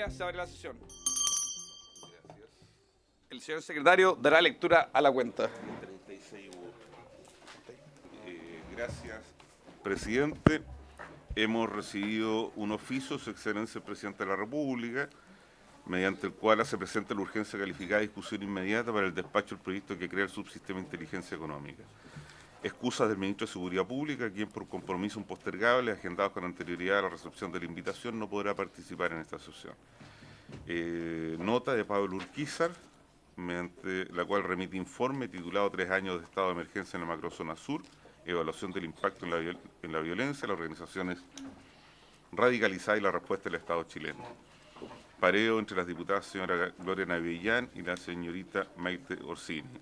Secretaría, se abre la sesión. Gracias. El señor secretario dará lectura a la cuenta. 36 hubo. Gracias, presidente. Hemos recibido un oficio, Su Excelencia el Presidente de la República, mediante el cual hace presente la urgencia calificada de discusión inmediata para el despacho del proyecto que crea el subsistema de inteligencia económica. Excusas del Ministro de Seguridad Pública, quien por compromisos impostergables agendados con anterioridad a la recepción de la invitación no podrá participar en esta sesión. Nota de Pablo Urquizar, mediante la cual remite informe titulado 3 años de estado de emergencia en la macrozona sur, evaluación del impacto en la violencia, las organizaciones radicalizadas y la respuesta del Estado chileno. Pareo entre las diputadas señora Gloria Navellán y la señorita Maite Orsini.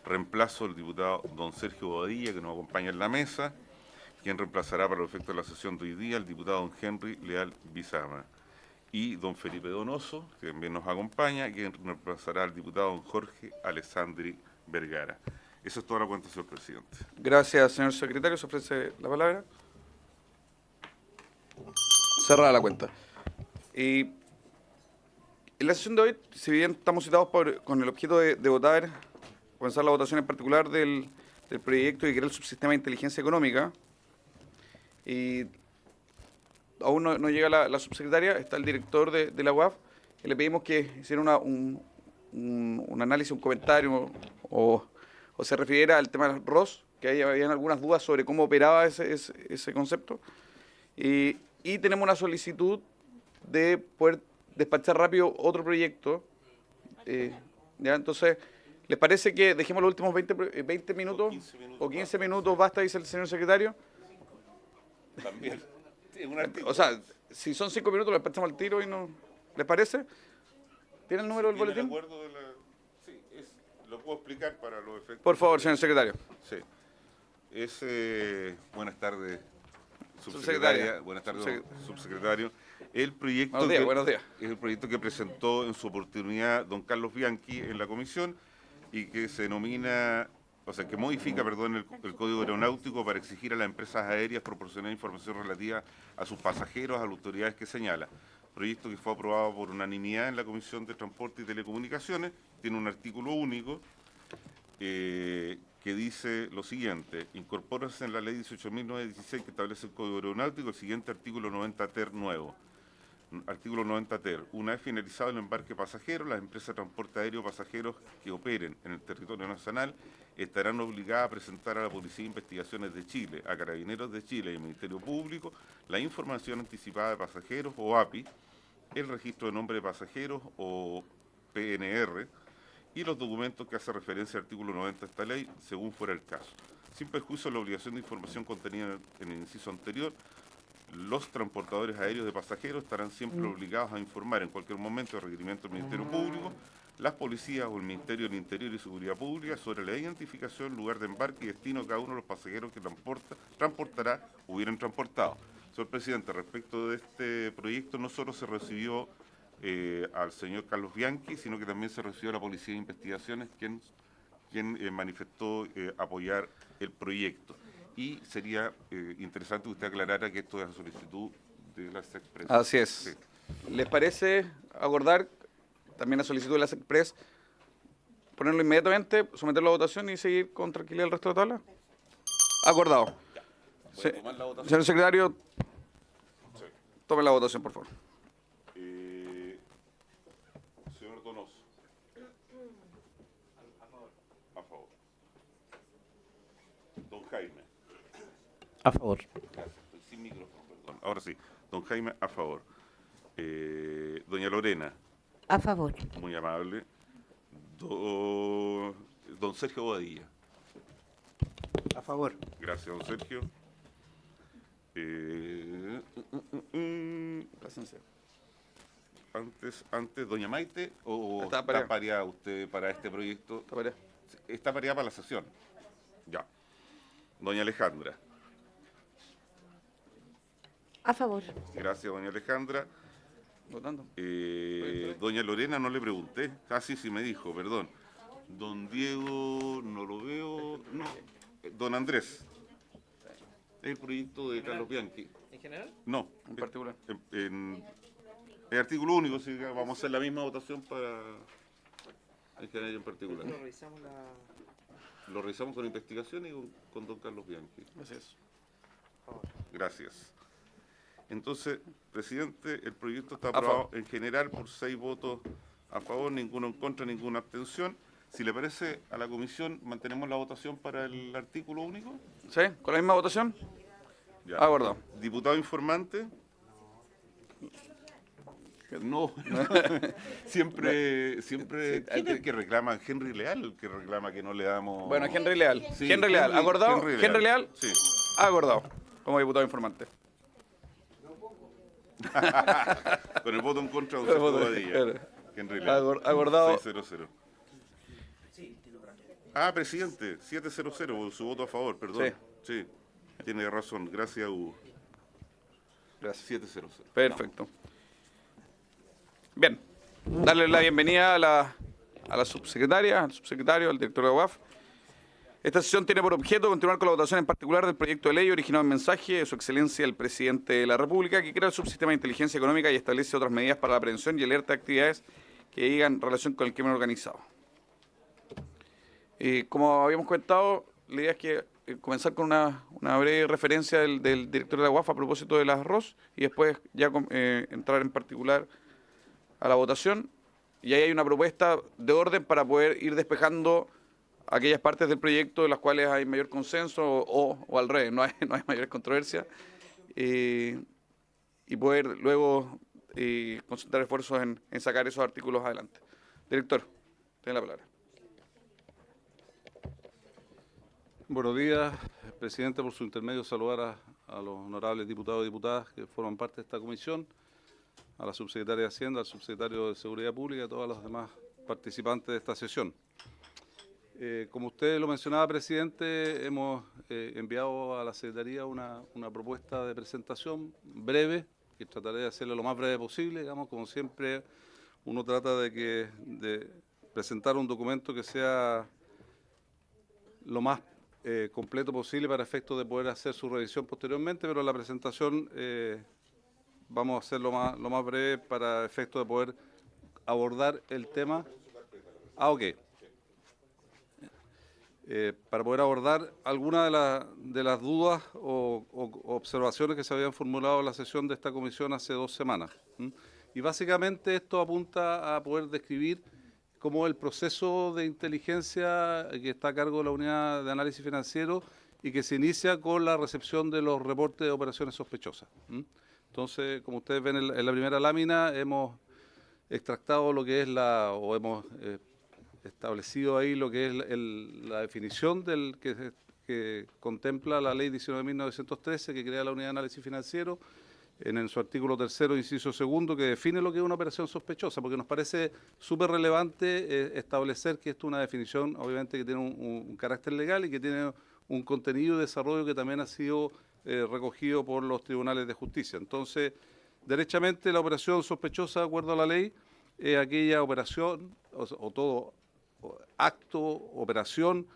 Reemplazo del diputado don Sergio Bobadilla, que nos acompaña en la mesa, quien reemplazará para los efectos de la sesión de hoy día al diputado don Henry Leal Bizama. Y don Felipe Donoso, que también nos acompaña, quien reemplazará al diputado don Jorge Alessandri Vergara. Eso es toda la cuenta, señor presidente. Gracias, señor secretario. Se ofrece la palabra. Cerrada la cuenta. Y en la sesión de hoy, si bien estamos citados con el objeto de votar, comenzar la votación en particular del proyecto que crea el subsistema de inteligencia económica, y aún no llega la subsecretaria, está el director de la UAF, y le pedimos que hiciera un análisis, un comentario o se refiriera al tema del ROS, que ahí habían algunas dudas sobre cómo operaba ese concepto. Y tenemos una solicitud de poder despachar rápido otro proyecto. ¿Ya? Entonces, ¿les parece que dejemos los últimos 20 minutos? O 15 minutos basta, dice el señor secretario. También. Un artículo. O sea, si son 5 minutos, lo despachamos al tiro y no. ¿Les parece? ¿Tiene el número del boletín? El acuerdo de la... Sí, lo puedo explicar para los efectos. Por favor, señor secretario. Sí. Buenas tardes, Subsecretaria. Buenas tardes, subsecretario. El proyecto Buenos días. Es el proyecto que presentó en su oportunidad don Carlos Bianchi en la comisión y que se denomina, o sea, que modifica, perdón, el Código Aeronáutico para exigir a las empresas aéreas proporcionar información relativa a sus pasajeros a las autoridades que señala. Proyecto que fue aprobado por unanimidad en la Comisión de Transporte y Telecomunicaciones, tiene un artículo único que dice lo siguiente: incorpórase en la ley 18.916 que establece el Código Aeronáutico el siguiente artículo 90 ter nuevo. Artículo 90 ter. Una vez finalizado el embarque pasajero, las empresas de transporte aéreo pasajeros que operen en el territorio nacional estarán obligadas a presentar a la Policía de Investigaciones de Chile, a Carabineros de Chile y al Ministerio Público la información anticipada de pasajeros o API, el registro de nombre de pasajeros o PNR, y los documentos que hace referencia al artículo 90 de esta ley, según fuera el caso. Sin perjuicio de la obligación de información contenida en el inciso anterior, los transportadores aéreos de pasajeros estarán siempre obligados a informar en cualquier momento de requerimiento del Ministerio Público, las policías o el Ministerio del Interior y Seguridad Pública sobre la identificación, lugar de embarque y destino de cada uno de los pasajeros que transportará o hubieran transportado. Señor presidente, respecto de este proyecto, no solo se recibió al señor Carlos Bianchi, sino que también se recibió a la Policía de Investigaciones, quien manifestó apoyar el proyecto. Y sería interesante que usted aclarara que esto es a solicitud de las Express. Así es. Sí. ¿Les parece acordar también a solicitud de las Express, ponerlo inmediatamente, someterlo a votación y seguir con tranquilidad el resto de la tabla? Acordado. ¿Voy a tomar la votación? Señor secretario, Sí. tome la votación, por favor. Señor Donoso. A favor. Don Jaime. A favor. Gracias, estoy sin micrófono, perdón. Ahora sí. Don Jaime, a favor. Doña Lorena. A favor. Muy amable. Don Sergio Bobadilla. A favor. Gracias, don Sergio. Presencia. Antes, doña Maite, ¿o Está está pareada. pareada usted para este proyecto? ¿Está pareado? Está pareada para la sesión. Ya. Doña Alejandra. A favor. Gracias, doña Alejandra. Votando. Doña Lorena no le pregunté. Ah, sí, me dijo, perdón. Don Diego, no lo veo. No. Don Andrés. Es el proyecto de Carlos Bianchi. ¿En general? No. En particular. El artículo único, sí, vamos a hacer la misma votación para el que en particular. Lo revisamos con investigación y con don Carlos Bianchi. Gracias. Gracias. Entonces, presidente, el proyecto está aprobado en general por 6 votos a favor, ninguno en contra, ninguna abstención. Si le parece a la comisión, mantenemos la votación para el artículo único. ¿Sí? ¿Con la misma votación? Ya. Acordado. Diputado informante. No, siempre, ¿quién es el que reclama? Henry Leal, el que reclama que no le damos... Bueno, Henry Leal. Sí, Henry Leal, ¿acordado? Henry Leal. Sí. Sí. Acordado, como diputado informante. Con el voto en contra de José Bobadilla. Henry Leal. Acordado. 600. Ah, presidente, 700, su voto a favor, perdón. Sí, tiene razón. Gracias, Hugo. Gracias. 700. Perfecto. Bien, darle la bienvenida a la subsecretaria, al subsecretario, al director de la UAF. Esta sesión tiene por objeto continuar con la votación en particular del proyecto de ley originado en mensaje de Su Excelencia el Presidente de la República, que crea el subsistema de inteligencia económica y establece otras medidas para la prevención y alerta de actividades que digan relación con el crimen organizado. Como habíamos comentado, la idea es que comenzar con una breve referencia del director de la UAF a propósito del arroz y después ya entrar en particular a la votación. Y ahí hay una propuesta de orden para poder ir despejando aquellas partes del proyecto de las cuales hay mayor consenso o al revés, no hay mayor controversia, y poder luego concentrar esfuerzos en sacar esos artículos adelante. Director, tiene la palabra. Buenos días, presidente. Por su intermedio, saludar a los honorables diputados y diputadas que forman parte de esta comisión, a la subsecretaria de Hacienda, al subsecretario de Seguridad Pública y a todos los demás participantes de esta sesión. Como usted lo mencionaba, presidente, hemos enviado a la Secretaría una propuesta de presentación breve, que trataré de hacerlo lo más breve posible. Digamos, como siempre, uno trata de presentar un documento que sea lo más completo posible para efectos de poder hacer su revisión posteriormente, pero la presentación vamos a hacer lo más breve para efectos de poder abordar el tema. Ok. Para poder abordar algunas de las dudas o observaciones que se habían formulado en la sesión de esta comisión hace 2 semanas. Y básicamente esto apunta a poder describir cómo el proceso de inteligencia que está a cargo de la Unidad de Análisis Financiero y que se inicia con la recepción de los reportes de operaciones sospechosas. Entonces, como ustedes ven en la primera lámina, hemos extractado lo que es hemos establecido ahí lo que es la definición que contempla la Ley 19.913, que crea la Unidad de Análisis Financiero, en su artículo 3º, inciso 2, que define lo que es una operación sospechosa, porque nos parece súper relevante establecer que esto es una definición, obviamente, que tiene un carácter legal y que tiene un contenido y desarrollo que también ha sido recogido por los tribunales de justicia. Entonces, derechamente, la operación sospechosa, de acuerdo a la ley, es aquella operación o todo acto, operación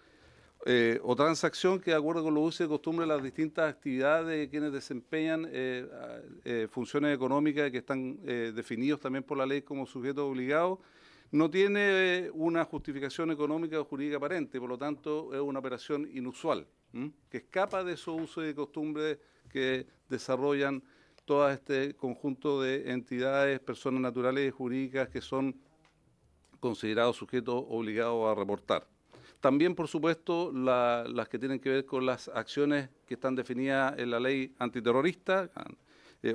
o transacción que, de acuerdo con los usos y costumbres de las distintas actividades de quienes desempeñan funciones económicas que están definidos también por la ley como sujetos obligados, no tiene una justificación económica o jurídica aparente, por lo tanto es una operación inusual, que escapa de esos usos y costumbres que desarrollan todo este conjunto de entidades, personas naturales y jurídicas que son considerados sujetos obligados a reportar. También, por supuesto, las que tienen que ver con las acciones que están definidas en la ley antiterrorista,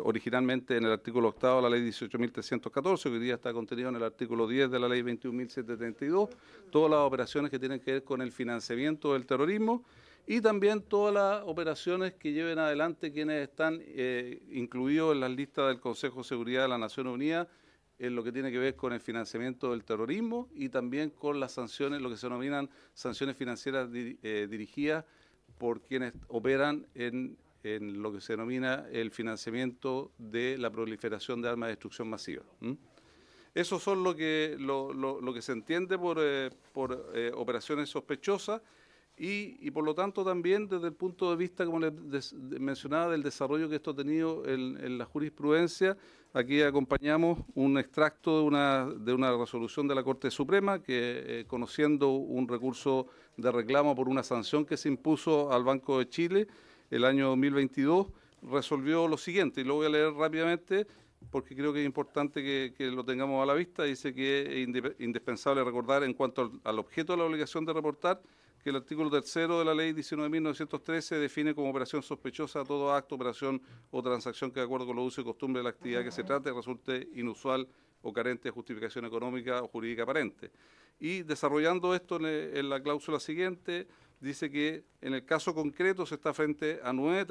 originalmente en el artículo 8 de la ley 18.314, que hoy día está contenido en el artículo 10 de la ley 21.732, todas las operaciones que tienen que ver con el financiamiento del terrorismo y también todas las operaciones que lleven adelante quienes están incluidos en las listas del Consejo de Seguridad de las Naciones Unidas, en lo que tiene que ver con el financiamiento del terrorismo y también con las sanciones, lo que se denominan sanciones financieras dirigidas por quienes operan en lo que se denomina el financiamiento de la proliferación de armas de destrucción masiva. Eso son lo que se entiende por operaciones sospechosas, y por lo tanto también desde el punto de vista, como les mencionaba, del desarrollo que esto ha tenido en la jurisprudencia. Aquí acompañamos un extracto de una resolución de la Corte Suprema que, conociendo un recurso de reclamo por una sanción que se impuso al Banco de Chile el año 2022, resolvió lo siguiente, y lo voy a leer rápidamente porque creo que es importante que lo tengamos a la vista. Dice que es indispensable recordar en cuanto al objeto de la obligación de reportar que el artículo 3º de la Ley 19.913 define como operación sospechosa todo acto, operación o transacción que de acuerdo con los usos y costumbres de la actividad que se trate resulte inusual o carente de justificación económica o jurídica aparente. Y desarrollando esto en la cláusula siguiente, dice que en el caso concreto se está frente a 9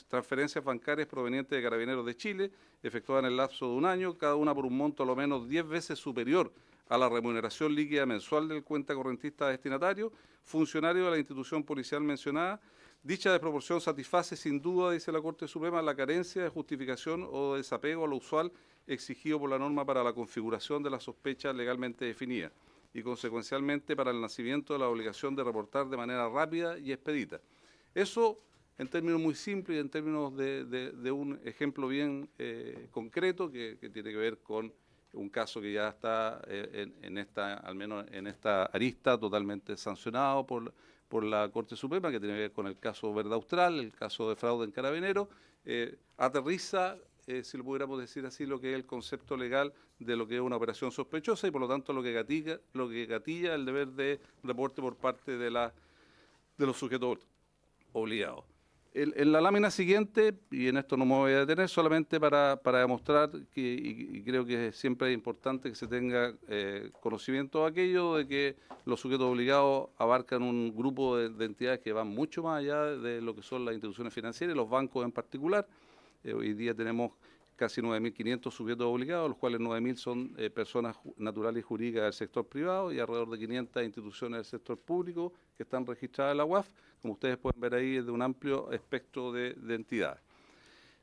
transferencias bancarias provenientes de Carabineros de Chile, efectuadas en el lapso de un año, cada una por un monto a lo menos 10 veces superior a la remuneración líquida mensual del cuenta correntista destinatario, funcionario de la institución policial mencionada. Dicha desproporción satisface sin duda, dice la Corte Suprema, la carencia de justificación o de desapego a lo usual exigido por la norma para la configuración de la sospecha legalmente definida y consecuencialmente para el nacimiento de la obligación de reportar de manera rápida y expedita. Eso en términos muy simples y en términos de un ejemplo bien concreto que tiene que ver con un caso que ya está al menos en esta arista totalmente sancionado por la Corte Suprema, que tiene que ver con el caso Verde Austral, el caso de fraude en Carabineros, aterriza, si lo pudiéramos decir así, lo que es el concepto legal de lo que es una operación sospechosa y por lo tanto lo que gatilla el deber de reporte por parte de los sujetos obligados. En la lámina siguiente, y en esto no me voy a detener, solamente para demostrar que, y creo que siempre es importante que se tenga conocimiento de aquello, de que los sujetos obligados abarcan un grupo de entidades que van mucho más allá de lo que son las instituciones financieras y los bancos en particular. Hoy día tenemos casi 9.500 sujetos obligados, los cuales 9.000 son personas naturales y jurídicas del sector privado y alrededor de 500 instituciones del sector público que están registradas en la UAF, como ustedes pueden ver ahí, es de un amplio espectro de entidades.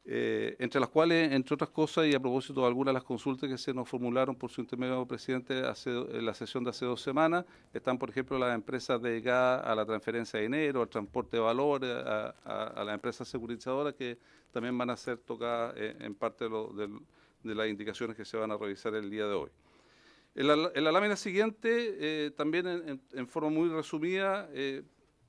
Entre las cuales, entre otras cosas, y a propósito de algunas de las consultas que se nos formularon por su intermedio, presidente, en la sesión de hace 2 semanas, están, por ejemplo, las empresas dedicadas a la transferencia de dinero, al transporte de valores, a las empresas securitizadoras que también van a ser tocadas en parte de las indicaciones que se van a revisar el día de hoy. En la lámina siguiente, también en forma muy resumida,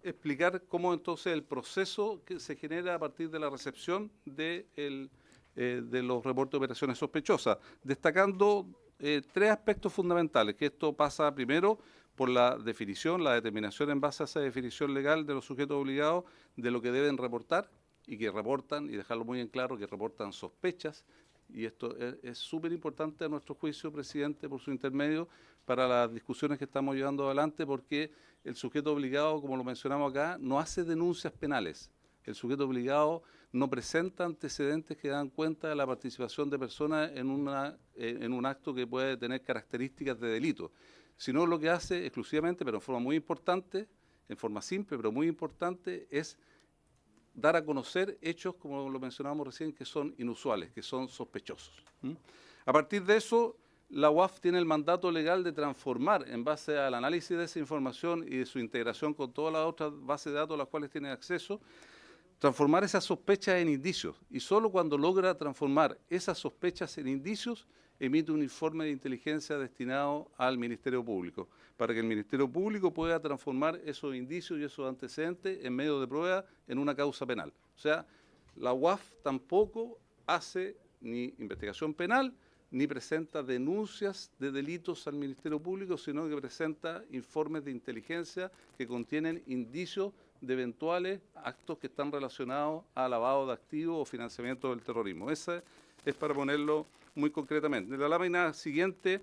explicar cómo entonces el proceso que se genera a partir de la recepción de los reportes de operaciones sospechosas, destacando 3 aspectos fundamentales, que esto pasa primero por la definición, la determinación en base a esa definición legal de los sujetos obligados de lo que deben reportar y que reportan, y dejarlo muy en claro, que reportan sospechas, y esto es súper importante a nuestro juicio, presidente, por su intermedio, para las discusiones que estamos llevando adelante, porque el sujeto obligado, como lo mencionamos acá, no hace denuncias penales. El sujeto obligado no presenta antecedentes que dan cuenta de la participación de personas en un acto que puede tener características de delito, sino lo que hace exclusivamente, pero en forma muy importante, en forma simple, pero muy importante, es dar a conocer hechos, como lo mencionábamos recién, que son inusuales, que son sospechosos. A partir de eso, la UAF tiene el mandato legal de transformar, en base al análisis de esa información y de su integración con todas las otras bases de datos a las cuales tiene acceso, transformar esas sospechas en indicios. Y solo cuando logra transformar esas sospechas en indicios, emite un informe de inteligencia destinado al Ministerio Público, para que el Ministerio Público pueda transformar esos indicios y esos antecedentes en medio de prueba en una causa penal. O sea, la UAF tampoco hace ni investigación penal, ni presenta denuncias de delitos al Ministerio Público, sino que presenta informes de inteligencia que contienen indicios de eventuales actos que están relacionados a lavado de activos o financiamiento del terrorismo. Esa es para ponerlo muy concretamente. En la lámina siguiente,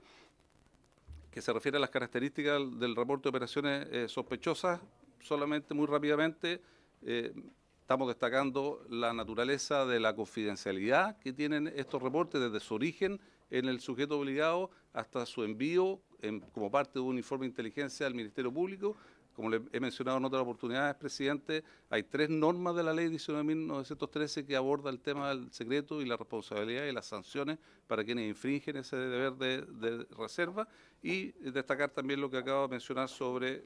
que se refiere a las características del reporte de operaciones sospechosas, solamente muy rápidamente estamos destacando la naturaleza de la confidencialidad que tienen estos reportes desde su origen en el sujeto obligado hasta su envío como parte de un informe de inteligencia al Ministerio Público. Como le he mencionado en otras oportunidades, presidente, hay 3 normas de la Ley 19.913 que aborda el tema del secreto y la responsabilidad y las sanciones para quienes infringen ese deber de reserva, y destacar también lo que acabo de mencionar sobre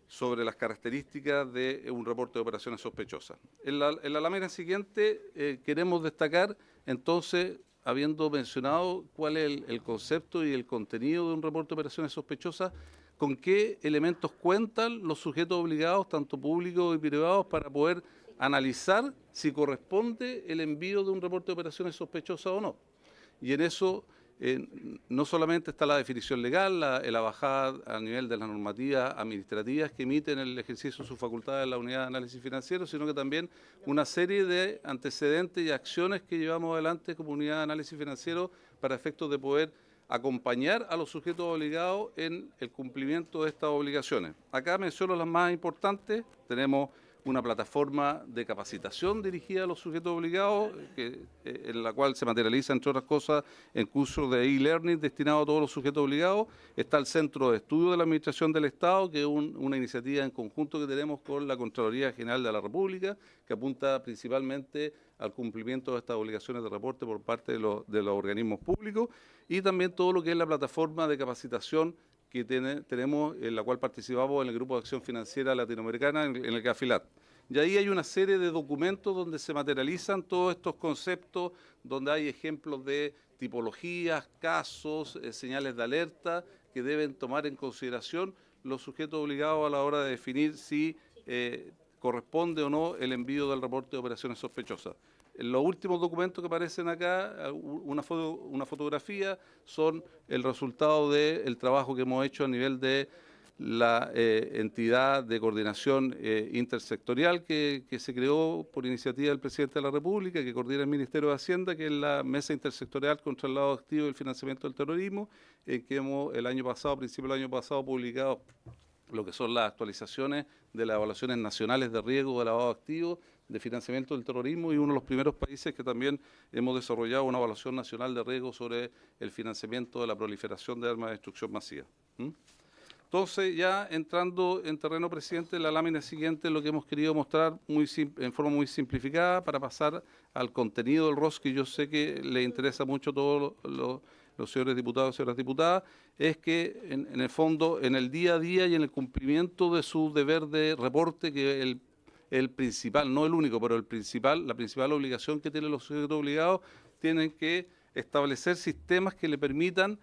sobre las características de un reporte de operaciones sospechosas. En la lámina siguiente queremos destacar, entonces, habiendo mencionado cuál es el concepto y el contenido de un reporte de operaciones sospechosas, con qué elementos cuentan los sujetos obligados, tanto públicos y privados, para poder analizar si corresponde el envío de un reporte de operaciones sospechosas o no. Y en eso no solamente está la definición legal, la bajada a nivel de las normativas administrativas que emiten el ejercicio de sus facultades en la unidad de análisis financiero, sino que también una serie de antecedentes y acciones que llevamos adelante como unidad de análisis financiero para efectos de poder acompañar a los sujetos obligados en el cumplimiento de estas obligaciones. Acá menciono las más importantes. Tenemos una plataforma de capacitación dirigida a los sujetos obligados, en la cual se materializa, entre otras cosas, en cursos de e-learning destinados a todos los sujetos obligados. Está el Centro de Estudio de la Administración del Estado, que es una iniciativa en conjunto que tenemos con la Contraloría General de la República, que apunta principalmente al cumplimiento de estas obligaciones de reporte por parte de los organismos públicos, y también todo lo que es la plataforma de capacitación que tenemos, en la cual participamos en el Grupo de Acción Financiera Latinoamericana, en el GAFILAT. Y ahí hay una serie de documentos donde se materializan todos estos conceptos, donde hay ejemplos de tipologías, casos, señales de alerta que deben tomar en consideración los sujetos obligados a la hora de definir si corresponde o no el envío del reporte de operaciones sospechosas. Los últimos documentos que aparecen acá, una fotografía, son el resultado del trabajo que hemos hecho a nivel de la entidad de coordinación intersectorial que se creó por iniciativa del presidente de la República, que coordina el Ministerio de Hacienda, que es la Mesa Intersectorial contra el Lavado de Activos y el Financiamiento del Terrorismo, que hemos el año pasado, a principios del año pasado, publicado lo que son las actualizaciones de las evaluaciones nacionales de riesgo de lavado de activos, de financiamiento del terrorismo, y uno de los primeros países que también hemos desarrollado una evaluación nacional de riesgo sobre el financiamiento de la proliferación de armas de destrucción masiva. Entonces, ya entrando en terreno, presidente, en la lámina siguiente lo que hemos querido mostrar en forma muy simplificada para pasar al contenido del ROS, que yo sé que le interesa mucho a todos los señores diputados y señoras diputadas, es que en el fondo, en el día a día y en el cumplimiento de su deber de reporte, que es el principal, no el único, pero la principal obligación que tienen los sujetos obligados, tienen que establecer sistemas que le permitan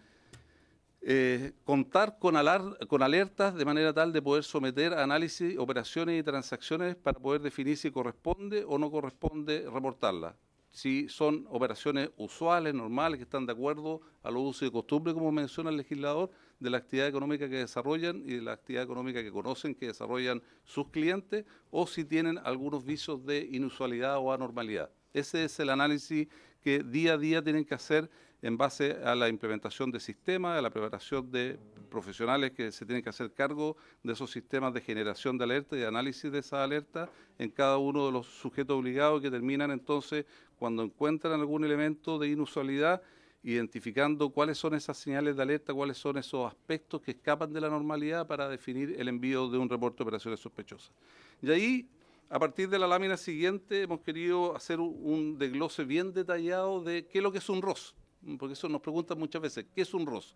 contar con alertas de manera tal de poder someter a análisis, operaciones y transacciones para poder definir si corresponde o no corresponde reportarlas. Si son operaciones usuales, normales, que están de acuerdo a los usos y costumbres, como menciona el legislador, de la actividad económica que desarrollan y de la actividad económica que conocen, que desarrollan sus clientes, o si tienen algunos visos de inusualidad o anormalidad. Ese es el análisis que día a día tienen que hacer en base a la implementación de sistemas, a la preparación de profesionales que se tienen que hacer cargo de esos sistemas de generación de alertas y de análisis de esas alertas en cada uno de los sujetos obligados, que terminan entonces, cuando encuentran algún elemento de inusualidad, identificando cuáles son esas señales de alerta, cuáles son esos aspectos que escapan de la normalidad para definir el envío de un reporte de operaciones sospechosas. Y ahí, a partir de la lámina siguiente, hemos querido hacer un desglose bien detallado de qué es lo que es un ROS, porque eso nos preguntan muchas veces, ¿qué es un ROS?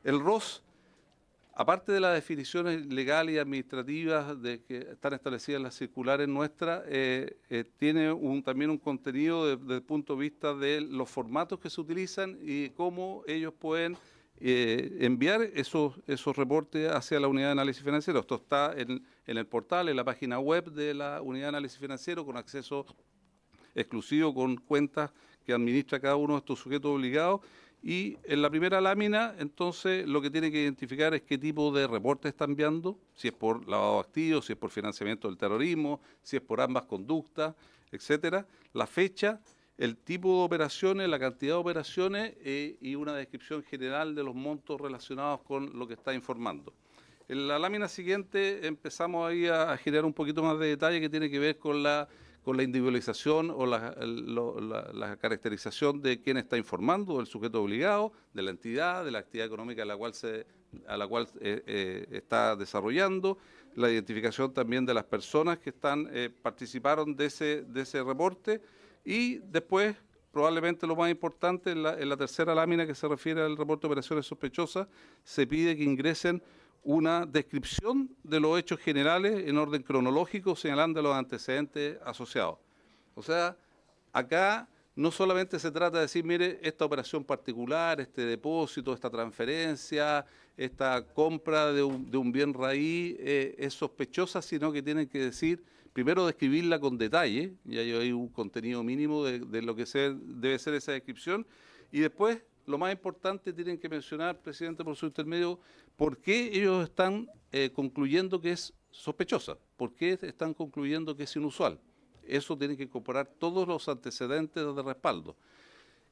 El ROS, aparte de las definiciones legales y administrativas que están establecidas en las circulares nuestras, tiene también un contenido desde el punto de vista de los formatos que se utilizan y cómo ellos pueden enviar esos reportes hacia la unidad de análisis financiero. Esto está en el portal, en la página web de la unidad de análisis financiero, con acceso exclusivo, con cuentas que administra cada uno de estos sujetos obligados. Y en la primera lámina, entonces, lo que tiene que identificar es qué tipo de reporte está enviando, si es por lavado de activos, si es por financiamiento del terrorismo, si es por ambas conductas, etcétera, la fecha, el tipo de operaciones, la cantidad de operaciones y una descripción general de los montos relacionados con lo que está informando. En la lámina siguiente empezamos ahí a generar un poquito más de detalle que tiene que ver con la individualización o la caracterización de quién está informando, del sujeto obligado, de la entidad económica a la cual está desarrollando, la identificación también de las personas que participaron de ese reporte, y después, probablemente lo más importante, en la tercera lámina, que se refiere al reporte de operaciones sospechosas, se pide que ingresen una descripción de los hechos generales en orden cronológico, señalando los antecedentes asociados. O sea, acá no solamente se trata de decir, mire, esta operación particular, este depósito, esta transferencia, esta compra de un bien raíz es sospechosa, sino que tienen que decir, primero describirla con detalle, y hay un contenido mínimo de lo que debe ser esa descripción, y después, lo más importante, tienen que mencionar, presidente, por su intermedio, por qué ellos están concluyendo que es sospechosa, por qué están concluyendo que es inusual. Eso tiene que incorporar todos los antecedentes de respaldo.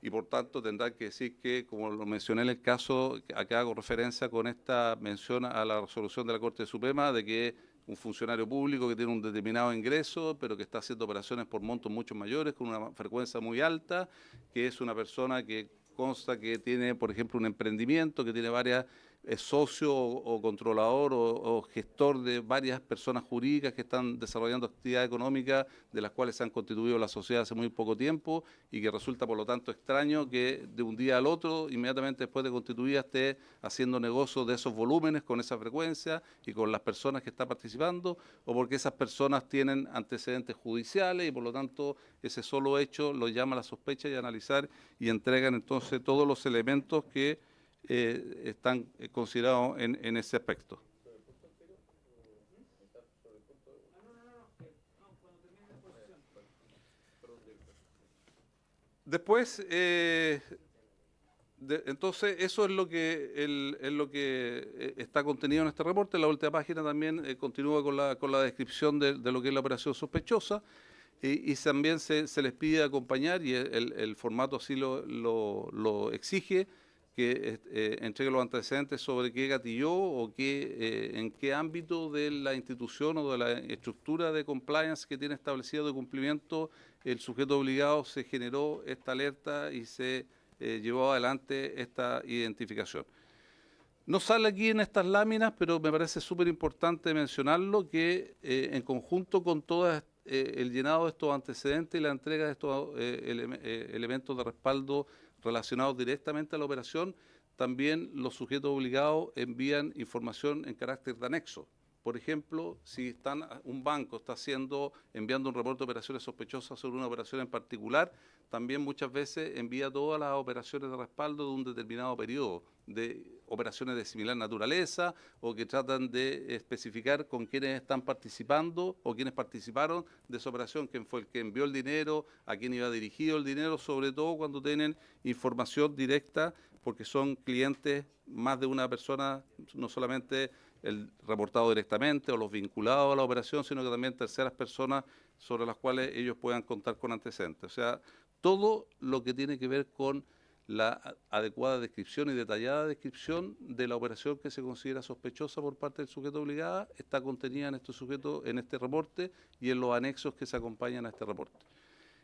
Y por tanto tendrán que decir que, como lo mencioné en el caso, acá hago referencia con esta mención a la resolución de la Corte Suprema de que un funcionario público que tiene un determinado ingreso, pero que está haciendo operaciones por montos mucho mayores, con una frecuencia muy alta, que es una persona que consta que tiene, por ejemplo, un emprendimiento, que tiene varias socio o controlador o gestor de varias personas jurídicas que están desarrollando actividades económicas de las cuales se han constituido la sociedad hace muy poco tiempo y que resulta por lo tanto extraño que de un día al otro, inmediatamente después de constituida, esté haciendo negocios de esos volúmenes con esa frecuencia y con las personas que está participando, o porque esas personas tienen antecedentes judiciales y por lo tanto ese solo hecho lo llama a la sospecha y a analizar y entregan entonces todos los elementos que están considerados en ese aspecto. Después, entonces, eso es lo que está contenido en este reporte. La última página también continúa con la descripción de lo que es la operación sospechosa. Y también se les pide acompañar, y el formato así lo exige, que entregue los antecedentes sobre qué gatilló o en qué ámbito de la institución o de la estructura de compliance que tiene establecido de cumplimiento el sujeto obligado se generó esta alerta y se llevó adelante esta identificación. No sale aquí en estas láminas, pero me parece súper importante mencionarlo, que en conjunto con todo el llenado de estos antecedentes y la entrega de estos elementos de respaldo relacionados directamente a la operación, también los sujetos obligados envían información en carácter de anexo. Por ejemplo, si un banco está enviando un reporte de operaciones sospechosas sobre una operación en particular, también muchas veces envía todas las operaciones de respaldo de un determinado periodo, de operaciones de similar naturaleza o que tratan de especificar con quiénes están participando o quiénes participaron de esa operación, quién fue el que envió el dinero, a quién iba dirigido el dinero, sobre todo cuando tienen información directa, porque son clientes más de una persona, no solamente el reportado directamente o los vinculados a la operación, sino que también terceras personas sobre las cuales ellos puedan contar con antecedentes. O sea, todo lo que tiene que ver con la adecuada descripción y detallada descripción de la operación que se considera sospechosa por parte del sujeto obligado está contenida en este reporte y en los anexos que se acompañan a este reporte.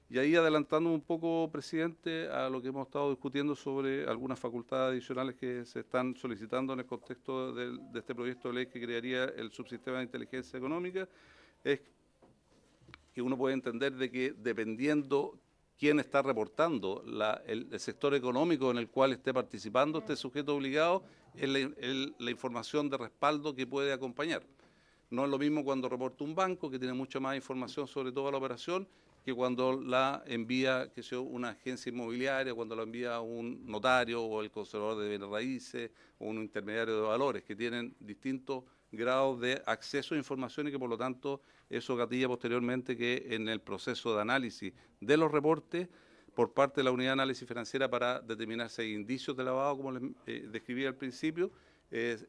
Y ahí adelantando un poco, presidente, a lo que hemos estado discutiendo sobre algunas facultades adicionales que se están solicitando en el contexto de este proyecto de ley que crearía el subsistema de inteligencia económica, es que uno puede entender de que dependiendo quién está reportando el sector económico en el cual esté participando este sujeto obligado, es la información de respaldo que puede acompañar. No es lo mismo cuando reporta un banco, que tiene mucha más información sobre toda la operación, que cuando la envía una agencia inmobiliaria, cuando la envía un notario o el conservador de bienes raíces o un intermediario de valores, que tienen distintos grados de acceso a información y que por lo tanto eso gatilla posteriormente que en el proceso de análisis de los reportes por parte de la Unidad de Análisis Financiera para determinar si hay indicios de lavado, como les describí al principio,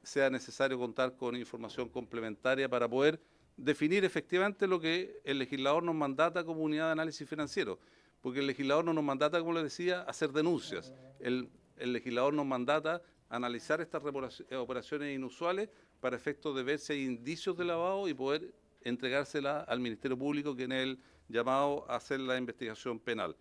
sea necesario contar con información complementaria para poder definir efectivamente lo que el legislador nos mandata como unidad de análisis financiero, porque el legislador no nos mandata, como les decía, hacer denuncias. El legislador nos mandata analizar estas operaciones inusuales para efectos de ver si hay indicios de lavado y poder entregárselas al Ministerio Público, que es el llamado a hacer la investigación penal.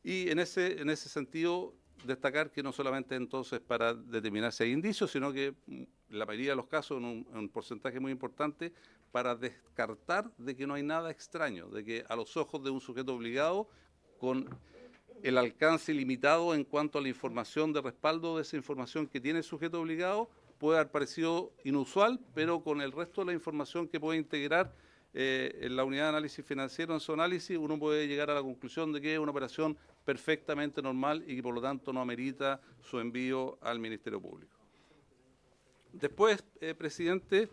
Y en ese sentido, destacar que no solamente entonces para determinar si hay indicios, sino que en la mayoría de los casos, en un porcentaje muy importante, para descartar de que no hay nada extraño, de que a los ojos de un sujeto obligado, con el alcance limitado en cuanto a la información de respaldo de esa información que tiene el sujeto obligado, puede haber parecido inusual, pero con el resto de la información que puede integrar en la unidad de análisis financiero, en su análisis, uno puede llegar a la conclusión de que es una operación perfectamente normal y que por lo tanto no amerita su envío al Ministerio Público. Después, presidente,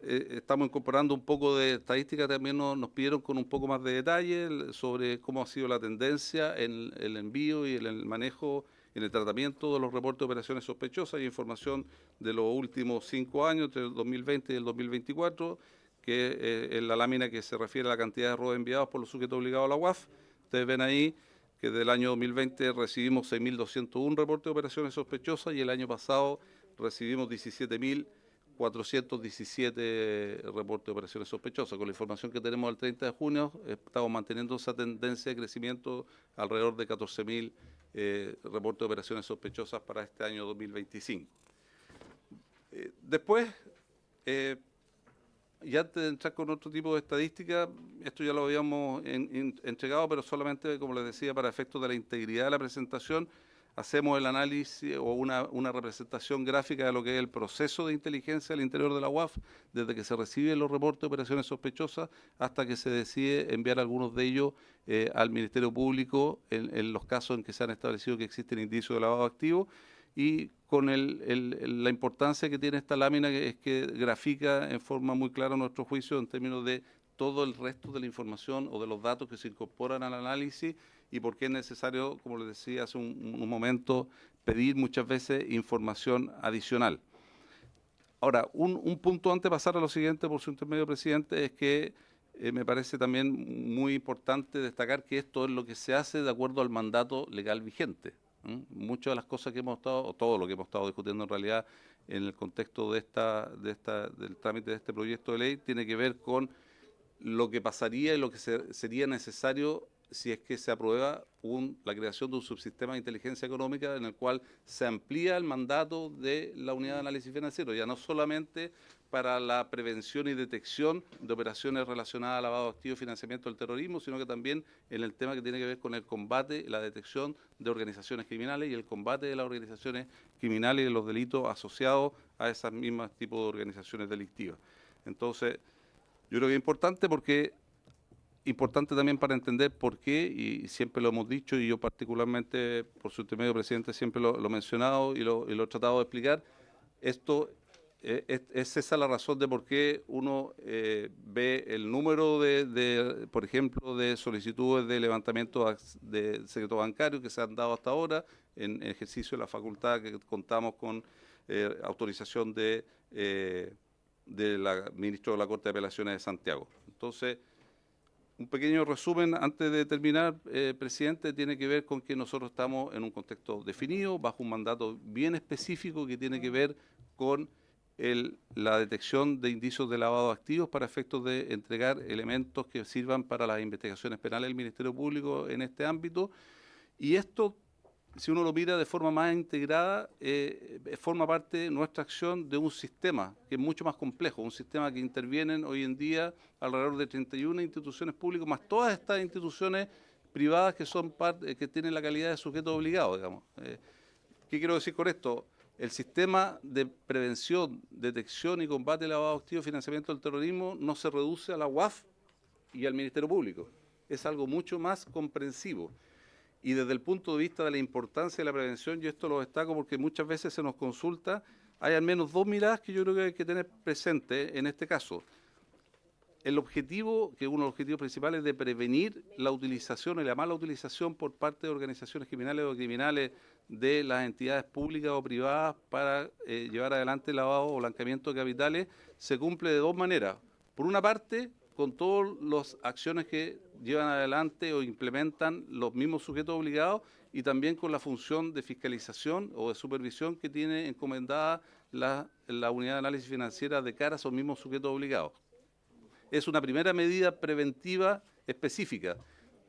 estamos incorporando un poco de estadística, también nos pidieron con un poco más de detalle sobre cómo ha sido la tendencia en el envío y en el manejo, en el tratamiento de los reportes de operaciones sospechosas y información de los últimos 5 años, entre el 2020 y el 2024, que es la lámina que se refiere a la cantidad de robos enviados por los sujetos obligados a la UAF. Ustedes ven ahí que del año 2020 recibimos 6.201 reportes de operaciones sospechosas y el año pasado recibimos 17.417 reportes de operaciones sospechosas. Con la información que tenemos al 30 de junio, estamos manteniendo esa tendencia de crecimiento alrededor de 14.000 reportes de operaciones sospechosas para este año 2025. Después, y antes de entrar con otro tipo de estadística, esto ya lo habíamos entregado, pero solamente, como les decía, para efectos de la integridad de la presentación, hacemos el análisis o una representación gráfica de lo que es el proceso de inteligencia al interior de la UAF, desde que se reciben los reportes de operaciones sospechosas hasta que se decide enviar algunos de ellos al Ministerio Público en los casos en que se han establecido que existen indicios de lavado activo, y con la importancia que tiene esta lámina, que es que grafica en forma muy clara nuestro juicio en términos de todo el resto de la información o de los datos que se incorporan al análisis y por qué es necesario, como les decía hace un momento, pedir muchas veces información adicional. Ahora, un punto antes de pasar a lo siguiente, por su intermedio, presidente, es que me parece también muy importante destacar que esto es lo que se hace de acuerdo al mandato legal vigente. Muchas de las cosas que hemos estado, o todo lo que hemos estado discutiendo en realidad en el contexto del trámite de este proyecto de ley, tiene que ver con lo que pasaría y lo que sería necesario si es que se aprueba la creación de un subsistema de inteligencia económica en el cual se amplía el mandato de la unidad de análisis financiero, ya no solamente para la prevención y detección de operaciones relacionadas al lavado de activos y financiamiento del terrorismo, sino que también en el tema que tiene que ver con el combate, la detección de organizaciones criminales y el combate de las organizaciones criminales y de los delitos asociados a esas mismas tipos de organizaciones delictivas. Entonces, yo creo que es importante también para entender por qué, y siempre lo hemos dicho, y yo particularmente, por su intermedio, presidente, siempre lo he mencionado y lo he tratado de explicar, esto es esa la razón de por qué uno ve el número por ejemplo, de solicitudes de levantamiento de secreto bancario que se han dado hasta ahora en ejercicio de la facultad que contamos con autorización del ministro de la Corte de Apelaciones de Santiago. Entonces, un pequeño resumen antes de terminar, presidente, tiene que ver con que nosotros estamos en un contexto definido, bajo un mandato bien específico que tiene que ver con la detección de indicios de lavado de activos para efectos de entregar elementos que sirvan para las investigaciones penales del Ministerio Público en este ámbito. Y esto, si uno lo mira de forma más integrada, forma parte de nuestra acción de un sistema que es mucho más complejo, un sistema que intervienen hoy en día alrededor de 31 instituciones públicas, más todas estas instituciones privadas que son que tienen la calidad de sujetos obligados, digamos. ¿Qué quiero decir con esto? El sistema de prevención, detección y combate al lavado de activos y financiamiento del terrorismo no se reduce a la UAF y al Ministerio Público. Es algo mucho más comprensivo. Y desde el punto de vista de la importancia de la prevención, yo esto lo destaco porque muchas veces se nos consulta, hay al menos dos miradas que yo creo que hay que tener presente en este caso. El objetivo, que es uno de los objetivos principales, de prevenir la utilización y la mala utilización por parte de organizaciones criminales o criminales de las entidades públicas o privadas para llevar adelante el lavado o blanqueamiento de capitales, se cumple de dos maneras. Por una parte, con todas las acciones que llevan adelante o implementan los mismos sujetos obligados y también con la función de fiscalización o de supervisión que tiene encomendada la unidad de análisis financiera de cara a esos mismos sujetos obligados. Es una primera medida preventiva específica,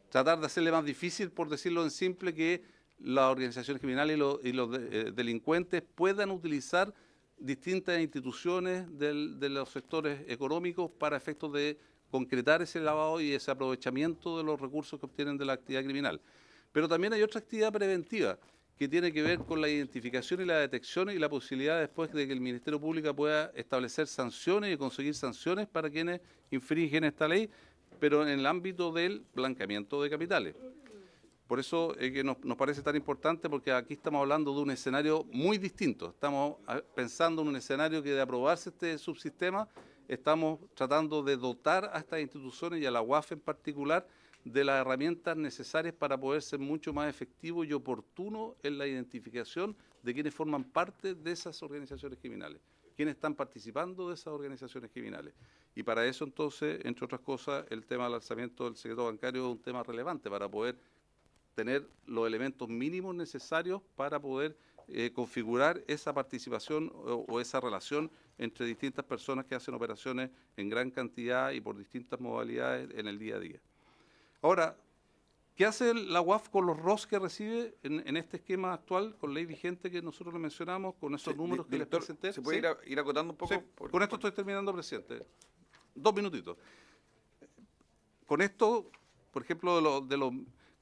tratar de hacerle más difícil, por decirlo en simple, que las organizaciones criminales y los delincuentes puedan utilizar distintas instituciones de los sectores económicos para efectos de concretar ese lavado y ese aprovechamiento de los recursos que obtienen de la actividad criminal. Pero también hay otra actividad preventiva, que tiene que ver con la identificación y la detección y la posibilidad después de que el Ministerio Público pueda establecer sanciones y conseguir sanciones para quienes infringen esta ley, pero en el ámbito del blanqueamiento de capitales. Por eso es que nos parece tan importante, porque aquí estamos hablando de un escenario muy distinto. Estamos pensando en un escenario que, de aprobarse este subsistema, estamos tratando de dotar a estas instituciones y a la UAF en particular de las herramientas necesarias para poder ser mucho más efectivo y oportuno en la identificación de quienes forman parte de esas organizaciones criminales, quienes están participando de esas organizaciones criminales. Y para eso, entonces, entre otras cosas, el tema del alzamiento del secreto bancario es un tema relevante para poder tener los elementos mínimos necesarios para poder configurar esa participación o esa relación entre distintas personas que hacen operaciones en gran cantidad y por distintas modalidades en el día a día. Ahora, ¿qué hace la UAF con los ROS que recibe en este esquema actual, con ley vigente que nosotros le mencionamos, con esos números que les Director, presenté? ¿se puede ¿Sí? ir acotando un poco? Sí, con esto estoy terminando, presidente. 2 minutitos. Con esto, por ejemplo, de los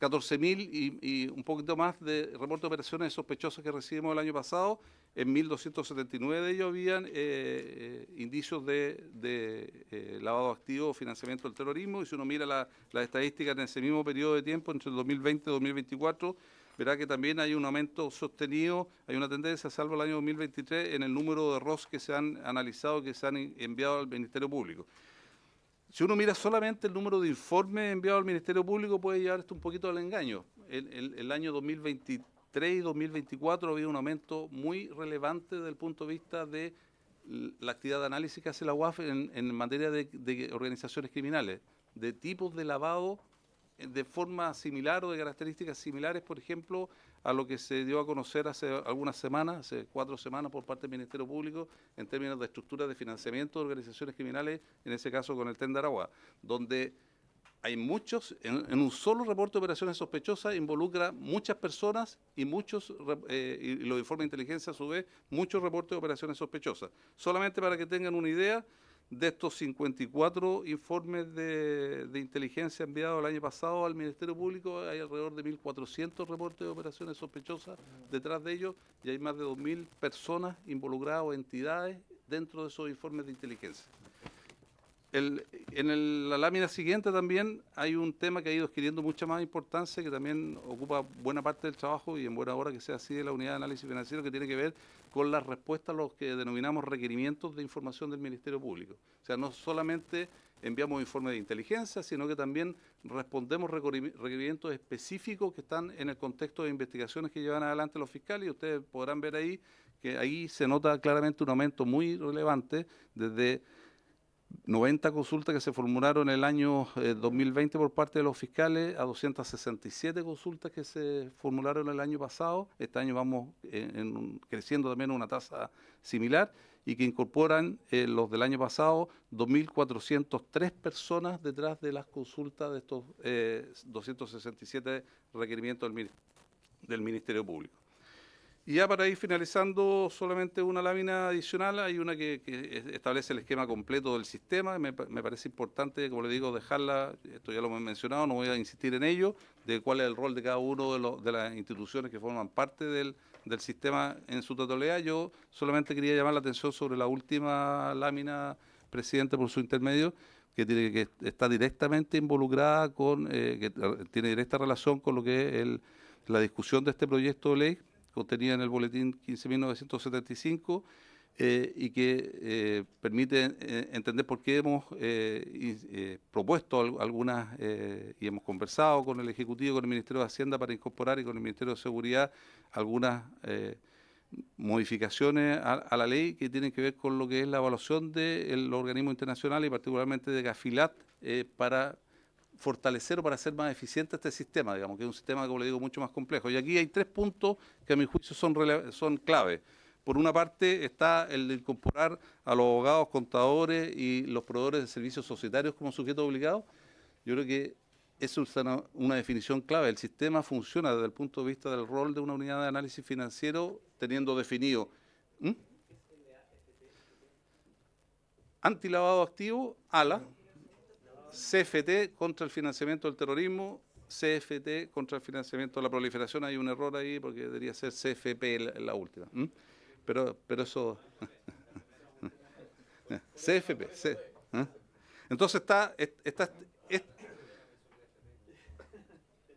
14.000 y un poquito más de reportes de operaciones sospechosas que recibimos el año pasado, en 1.279 de ellos habían indicios de lavado activo o financiamiento del terrorismo, y si uno mira las estadísticas en ese mismo periodo de tiempo, entre el 2020 y 2024, verá que también hay un aumento sostenido, hay una tendencia, salvo el año 2023, en el número de ROS que se han analizado, que se han enviado al Ministerio Público. Si uno mira solamente el número de informes enviados al Ministerio Público, puede llevar esto un poquito al engaño. El año 2023 y 2024 había un aumento muy relevante desde el punto de vista de la actividad de análisis que hace la UAF en materia de organizaciones criminales, de tipos de lavado de forma similar o de características similares, por ejemplo, a lo que se dio a conocer hace algunas semanas, hace 4 semanas, por parte del Ministerio Público, en términos de estructuras de financiamiento de organizaciones criminales, en ese caso con el TEN de Aragua, donde hay muchos, en un solo reporte de operaciones sospechosas involucra muchas personas y y los informes de inteligencia, a su vez, muchos reportes de operaciones sospechosas. Solamente para que tengan una idea, de estos 54 informes de inteligencia enviados el año pasado al Ministerio Público, hay alrededor de 1.400 reportes de operaciones sospechosas detrás de ellos, y hay más de 2.000 personas involucradas o entidades dentro de esos informes de inteligencia. La lámina siguiente también hay un tema que ha ido adquiriendo mucha más importancia, que también ocupa buena parte del trabajo, y en buena hora que sea así, de la unidad de análisis financiero, que tiene que ver con la respuesta a los que denominamos requerimientos de información del Ministerio Público. O sea, no solamente enviamos informes de inteligencia, sino que también respondemos requerimientos específicos que están en el contexto de investigaciones que llevan adelante los fiscales, y ustedes podrán ver ahí que ahí se nota claramente un aumento muy relevante, desde 90 consultas que se formularon en el año 2020 por parte de los fiscales, a 267 consultas que se formularon el año pasado. Este año vamos creciendo también a una tasa similar, y que incorporan los del año pasado 2.403 personas detrás de las consultas de estos 267 requerimientos del Ministerio Público. Y ya para ir finalizando, solamente una lámina adicional, hay una que establece el esquema completo del sistema. Me parece importante, como le digo, dejarla, esto ya lo hemos mencionado, no voy a insistir en ello, de cuál es el rol de cada uno de las instituciones que forman parte del sistema en su totalidad. Yo solamente quería llamar la atención sobre la última lámina, presidente, por su intermedio, que está directamente involucrada que tiene directa relación con lo que es la discusión de este proyecto de ley, contenida en el boletín 15.975, y que permite entender por qué hemos propuesto algunas y hemos conversado con el Ejecutivo, con el Ministerio de Hacienda, para incorporar, y con el Ministerio de Seguridad, algunas modificaciones a la ley que tienen que ver con lo que es la evaluación de los organismos internacionales, y particularmente de Gafilat, para fortalecer o para hacer más eficiente este sistema, digamos, que es un sistema, como le digo, mucho más complejo. Y aquí hay 3 puntos que a mi juicio son clave. Por una parte está el de incorporar a los abogados, contadores y los proveedores de servicios societarios como sujetos obligados. Yo creo que eso es una definición clave. El sistema funciona desde el punto de vista del rol de una unidad de análisis financiero, teniendo definido antilavado activo, ALA, CFT contra el financiamiento del terrorismo, CFT contra el financiamiento de la proliferación. Hay un error ahí porque debería ser CFP la última. Pero eso... CFP. Entonces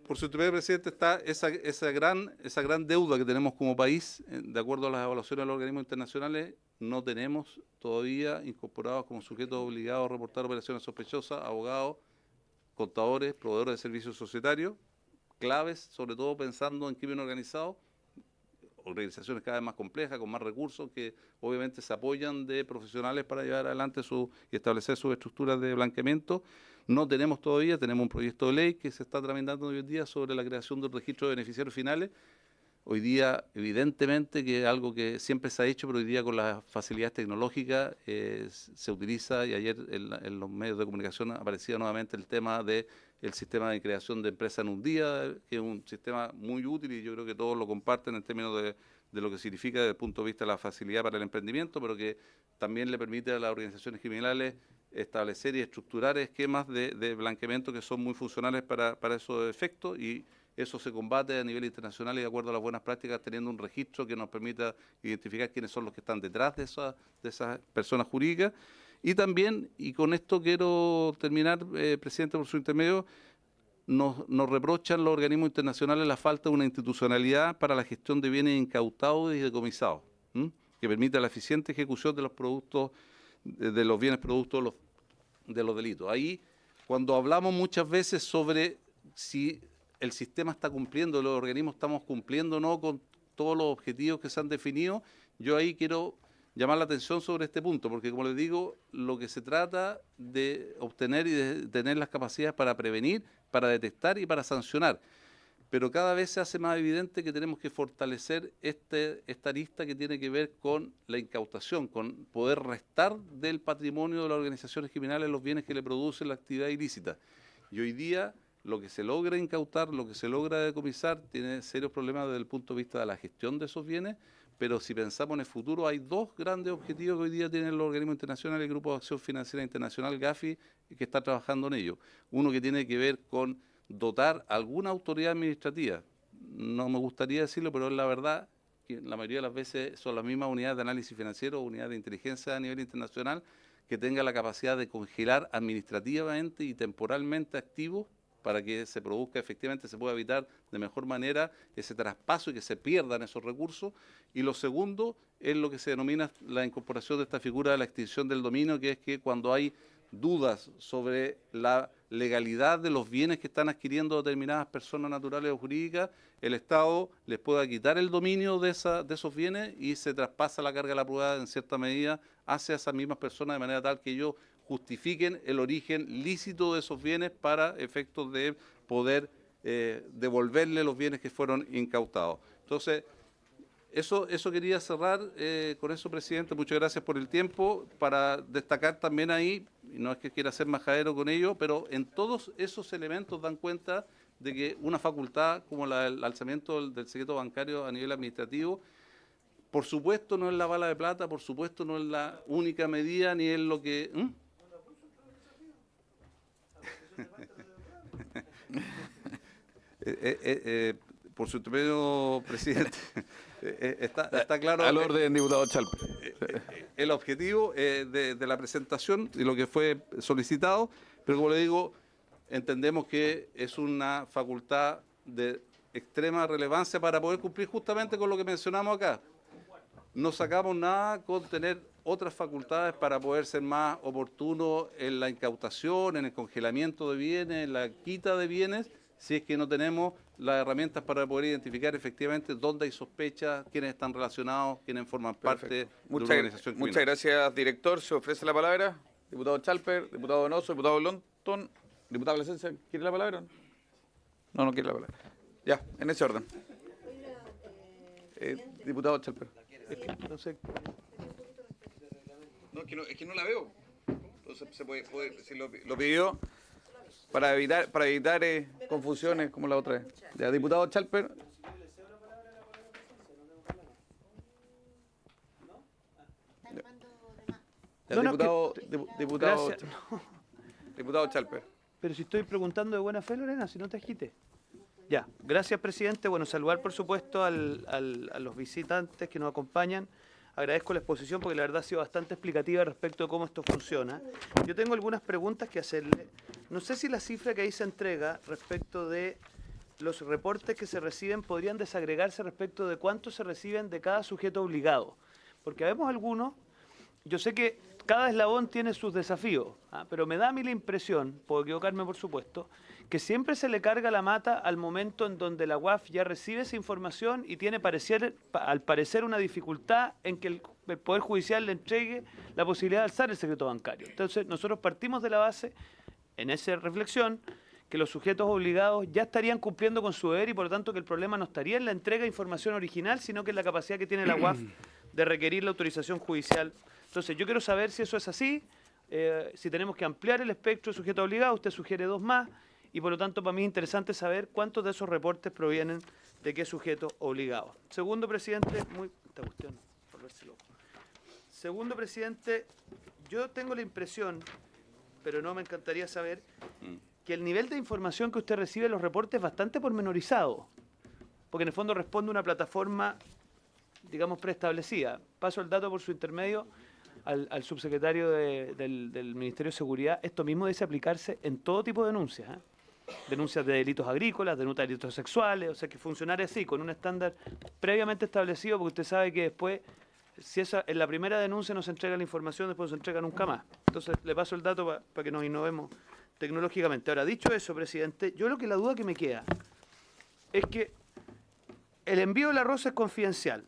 por su intermedio, presidente, está esa gran deuda que tenemos como país, de acuerdo a las evaluaciones de los organismos internacionales. No tenemos todavía incorporados como sujetos obligados a reportar operaciones sospechosas, abogados, contadores, proveedores de servicios societarios, claves, sobre todo pensando en crimen organizado, organizaciones cada vez más complejas, con más recursos, que obviamente se apoyan de profesionales para llevar adelante y establecer sus estructuras de blanqueamiento. No tenemos todavía, tenemos un proyecto de ley que se está tramitando hoy en día sobre la creación del registro de beneficiarios finales. Hoy día, evidentemente, que es algo que siempre se ha hecho, pero hoy día con las facilidades tecnológicas se utiliza, y ayer en los medios de comunicación aparecía nuevamente el tema del sistema de creación de empresas en un día, que es un sistema muy útil y yo creo que todos lo comparten en términos de lo que significa desde el punto de vista de la facilidad para el emprendimiento, pero que también le permite a las organizaciones criminales establecer y estructurar esquemas de blanqueamiento que son muy funcionales para esos efectos, y eso se combate a nivel internacional y de acuerdo a las buenas prácticas, teniendo un registro que nos permita identificar quiénes son los que están detrás de esas personas jurídicas. Y también, y con esto quiero terminar, presidente, por su intermedio, nos reprochan los organismos internacionales la falta de una institucionalidad para la gestión de bienes incautados y decomisados, que permita la eficiente ejecución de los productos, de los bienes producto de los delitos. Ahí, cuando hablamos muchas veces sobre si el sistema está cumpliendo, los organismos estamos cumpliendo o no con todos los objetivos que se han definido, yo ahí quiero llamar la atención sobre este punto, porque como les digo, lo que se trata de obtener y de tener las capacidades para prevenir, para detectar y para sancionar. Pero cada vez se hace más evidente que tenemos que fortalecer esta arista que tiene que ver con la incautación, con poder restar del patrimonio de las organizaciones criminales los bienes que le producen la actividad ilícita. Y hoy día lo que se logra incautar, lo que se logra decomisar, tiene serios problemas desde el punto de vista de la gestión de esos bienes, pero si pensamos en el futuro, hay dos grandes objetivos que hoy día tienen los organismos internacionales, el Grupo de Acción Financiera Internacional, GAFI, que está trabajando en ello. Uno que tiene que ver con dotar alguna autoridad administrativa. No me gustaría decirlo, pero es la verdad que la mayoría de las veces son las mismas unidades de análisis financiero, unidades de inteligencia a nivel internacional, que tenga la capacidad de congelar administrativamente y temporalmente activos para que se produzca efectivamente, se pueda evitar de mejor manera ese traspaso y que se pierdan esos recursos. Y lo segundo es lo que se denomina la incorporación de esta figura de la extinción del dominio, que es que cuando hay dudas sobre la legalidad de los bienes que están adquiriendo determinadas personas naturales o jurídicas, el Estado les pueda quitar el dominio de esos bienes y se traspasa la carga de la prueba en cierta medida hacia esas mismas personas, de manera tal que ellos justifiquen el origen lícito de esos bienes para efectos de poder devolverle los bienes que fueron incautados. Entonces, eso quería cerrar con eso, presidente. Muchas gracias por el tiempo. Para destacar también ahí, y no es que quiera ser majadero con ello, pero en todos esos elementos dan cuenta de que una facultad como el alzamiento del secreto bancario a nivel administrativo, por supuesto no es la bala de plata, por supuesto no es la única medida, ni es lo que... por su intermedio, presidente, está claro... Al orden, diputado Chalper. El objetivo de la presentación y lo que fue solicitado, pero como le digo, entendemos que es una facultad de extrema relevancia para poder cumplir justamente con lo que mencionamos acá. No sacamos nada con tener otras facultades para poder ser más oportunos en la incautación, en el congelamiento de bienes, en la quita de bienes, si es que no tenemos las herramientas para poder identificar efectivamente dónde hay sospechas, quiénes están relacionados, quiénes forman parte de una organización criminal. Muchas gracias, director. Se ofrece la palabra. Diputado Chalper, diputado Donoso, diputado Lonton, diputado Plasencia, ¿quiere la palabra? No quiere la palabra. Ya, en ese orden. Diputado Chalper. No sé. No, es que no la veo. Entonces se puede si lo pidió para evitar confusiones como la otra vez. Ya, diputado Chalper. Ya, diputado Chalper. Pero si estoy preguntando de buena fe, Lorena, si no te agites. Ya, gracias, presidente. Bueno, saludar, por supuesto, a los visitantes que nos acompañan. Agradezco la exposición porque la verdad ha sido bastante explicativa respecto de cómo esto funciona. Yo tengo algunas preguntas que hacerle. No sé si la cifra que ahí se entrega respecto de los reportes que se reciben podrían desagregarse respecto de cuántos se reciben de cada sujeto obligado. Porque vemos algunos, yo sé que cada eslabón tiene sus desafíos, pero me da a mí la impresión, puedo equivocarme por supuesto, que siempre se le carga la mata al momento en donde la UAF ya recibe esa información y tiene al parecer una dificultad en que el Poder Judicial le entregue la posibilidad de alzar el secreto bancario. Entonces nosotros partimos de la base, en esa reflexión, que los sujetos obligados ya estarían cumpliendo con su deber y por lo tanto que el problema no estaría en la entrega de información original, sino que en la capacidad que tiene la UAF de requerir la autorización judicial. Entonces yo quiero saber si eso es así, si tenemos que ampliar el espectro de sujetos obligados, usted sugiere 2 más, y por lo tanto para mí es interesante saber cuántos de esos reportes provienen de qué sujetos obligados. Segundo, presidente, Segundo, presidente, yo tengo la impresión, pero no me encantaría saber, que el nivel de información que usted recibe en los reportes es bastante pormenorizado, porque en el fondo responde a una plataforma, digamos, preestablecida. Paso el dato por su intermedio al subsecretario del Ministerio de Seguridad. Esto mismo debe aplicarse en todo tipo de denuncias, denuncias de delitos agrícolas, denuncias de delitos sexuales, o sea, que funcionar así, con un estándar previamente establecido, porque usted sabe que después, si en la primera denuncia no se entrega la información, después no se entrega nunca más. Entonces, le paso el dato para que nos innovemos tecnológicamente. Ahora, dicho eso, presidente, yo creo que la duda que me queda es que el envío del arroz es confidencial.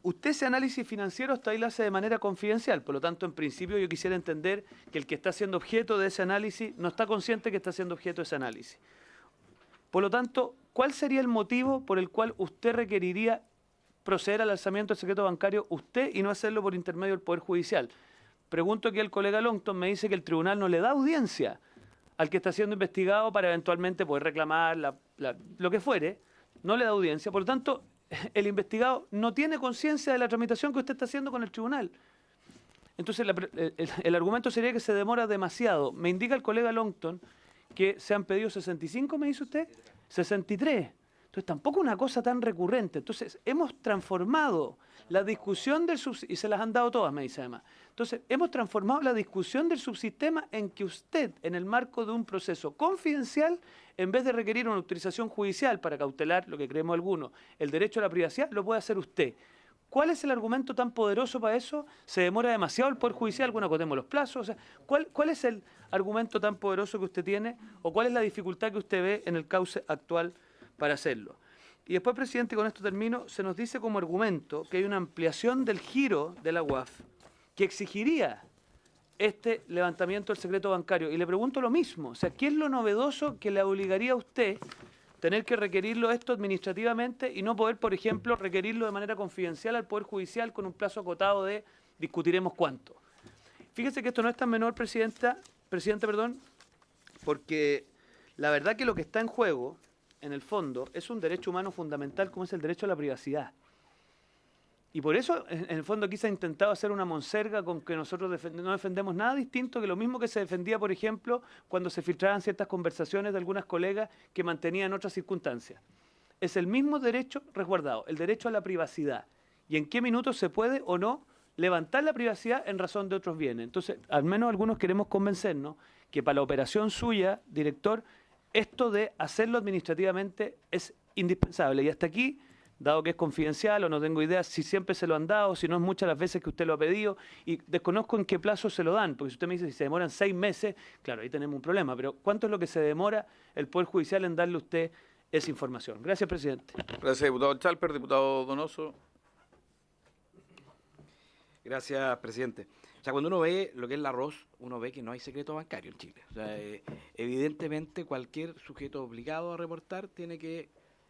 Usted ese análisis financiero hasta ahí lo hace de manera confidencial, por lo tanto, en principio yo quisiera entender que el que está siendo objeto de ese análisis no está consciente que está siendo objeto de ese análisis. Por lo tanto, ¿cuál sería el motivo por el cual usted requeriría proceder al alzamiento del secreto bancario usted y no hacerlo por intermedio del Poder Judicial? Pregunto aquí al colega Longton, me dice que el tribunal no le da audiencia al que está siendo investigado para eventualmente poder reclamar lo que fuere, no le da audiencia, por lo tanto, el investigado no tiene conciencia de la tramitación que usted está haciendo con el tribunal. Entonces, el argumento sería que se demora demasiado. Me indica el colega Longton que se han pedido 65, ¿me dice usted? 63. Entonces, tampoco es una cosa tan recurrente. Entonces, hemos transformado la discusión del subsistema, y se las han dado todas, me dice además. Entonces, hemos transformado la discusión del subsistema en que usted, en el marco de un proceso confidencial, en vez de requerir una autorización judicial para cautelar, lo que creemos algunos, el derecho a la privacidad, lo puede hacer usted. ¿Cuál es el argumento tan poderoso para eso? ¿Se demora demasiado el Poder Judicial? Bueno, acotemos los plazos. O sea, ¿cuál es el argumento tan poderoso que usted tiene o cuál es la dificultad que usted ve en el cauce actual para hacerlo? Y después, presidente, con esto termino, se nos dice como argumento que hay una ampliación del giro de la UAF que exigiría este levantamiento del secreto bancario. Y le pregunto lo mismo, o sea, ¿qué es lo novedoso que le obligaría a usted tener que requerirlo esto administrativamente y no poder, por ejemplo, requerirlo de manera confidencial al Poder Judicial con un plazo acotado de discutiremos cuánto? Fíjese que esto no es tan menor, presidente, porque la verdad que lo que está en juego, en el fondo, es un derecho humano fundamental como es el derecho a la privacidad. Y por eso, en el fondo, aquí se ha intentado hacer una monserga con que nosotros no defendemos nada distinto que lo mismo que se defendía, por ejemplo, cuando se filtraban ciertas conversaciones de algunas colegas que mantenían otras circunstancias. Es el mismo derecho resguardado, el derecho a la privacidad. Y en qué minutos se puede o no levantar la privacidad en razón de otros bienes. Entonces, al menos algunos queremos convencernos que para la operación suya, director, esto de hacerlo administrativamente es indispensable. Y hasta aquí, dado que es confidencial o no tengo idea si siempre se lo han dado, si no es muchas las veces que usted lo ha pedido, y desconozco en qué plazo se lo dan, porque si usted me dice si se demoran 6 meses, claro, ahí tenemos un problema, pero ¿cuánto es lo que se demora el Poder Judicial en darle a usted esa información? Gracias, presidente. Gracias, diputado Chalper. Diputado Donoso. Gracias, presidente. O sea, cuando uno ve lo que es el arroz, uno ve que no hay secreto bancario en Chile. O sea, evidentemente cualquier sujeto obligado a reportar tiene que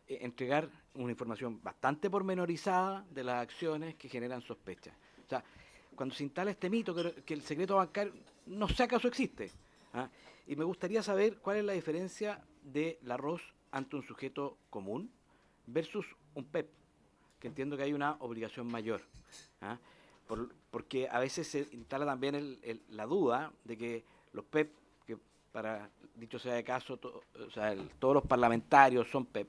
entregar una información bastante pormenorizada de las acciones que generan sospechas. O sea, cuando se instala este mito que el secreto bancario, no sé acaso existe. Y me gustaría saber cuál es la diferencia del arroz ante un sujeto común versus un PEP, que entiendo que hay una obligación mayor. Porque a veces se instala también la duda de que los PEP, que para, dicho sea de caso, o sea, todos los parlamentarios son PEP,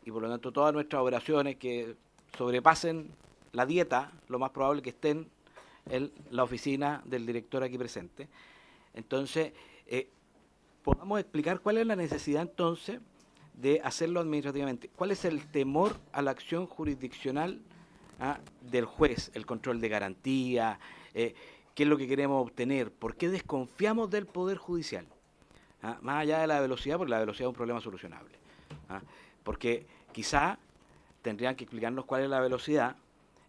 y por lo tanto todas nuestras operaciones que sobrepasen la dieta, lo más probable que estén en la oficina del director aquí presente. Entonces, podamos explicar cuál es la necesidad entonces de hacerlo administrativamente. ¿Cuál es el temor a la acción jurisdiccional del juez, el control de garantía? ¿Qué es lo que queremos obtener? ¿Por qué desconfiamos del Poder Judicial? Más allá de la velocidad, porque la velocidad es un problema solucionable. Porque quizá tendrían que explicarnos cuál es la velocidad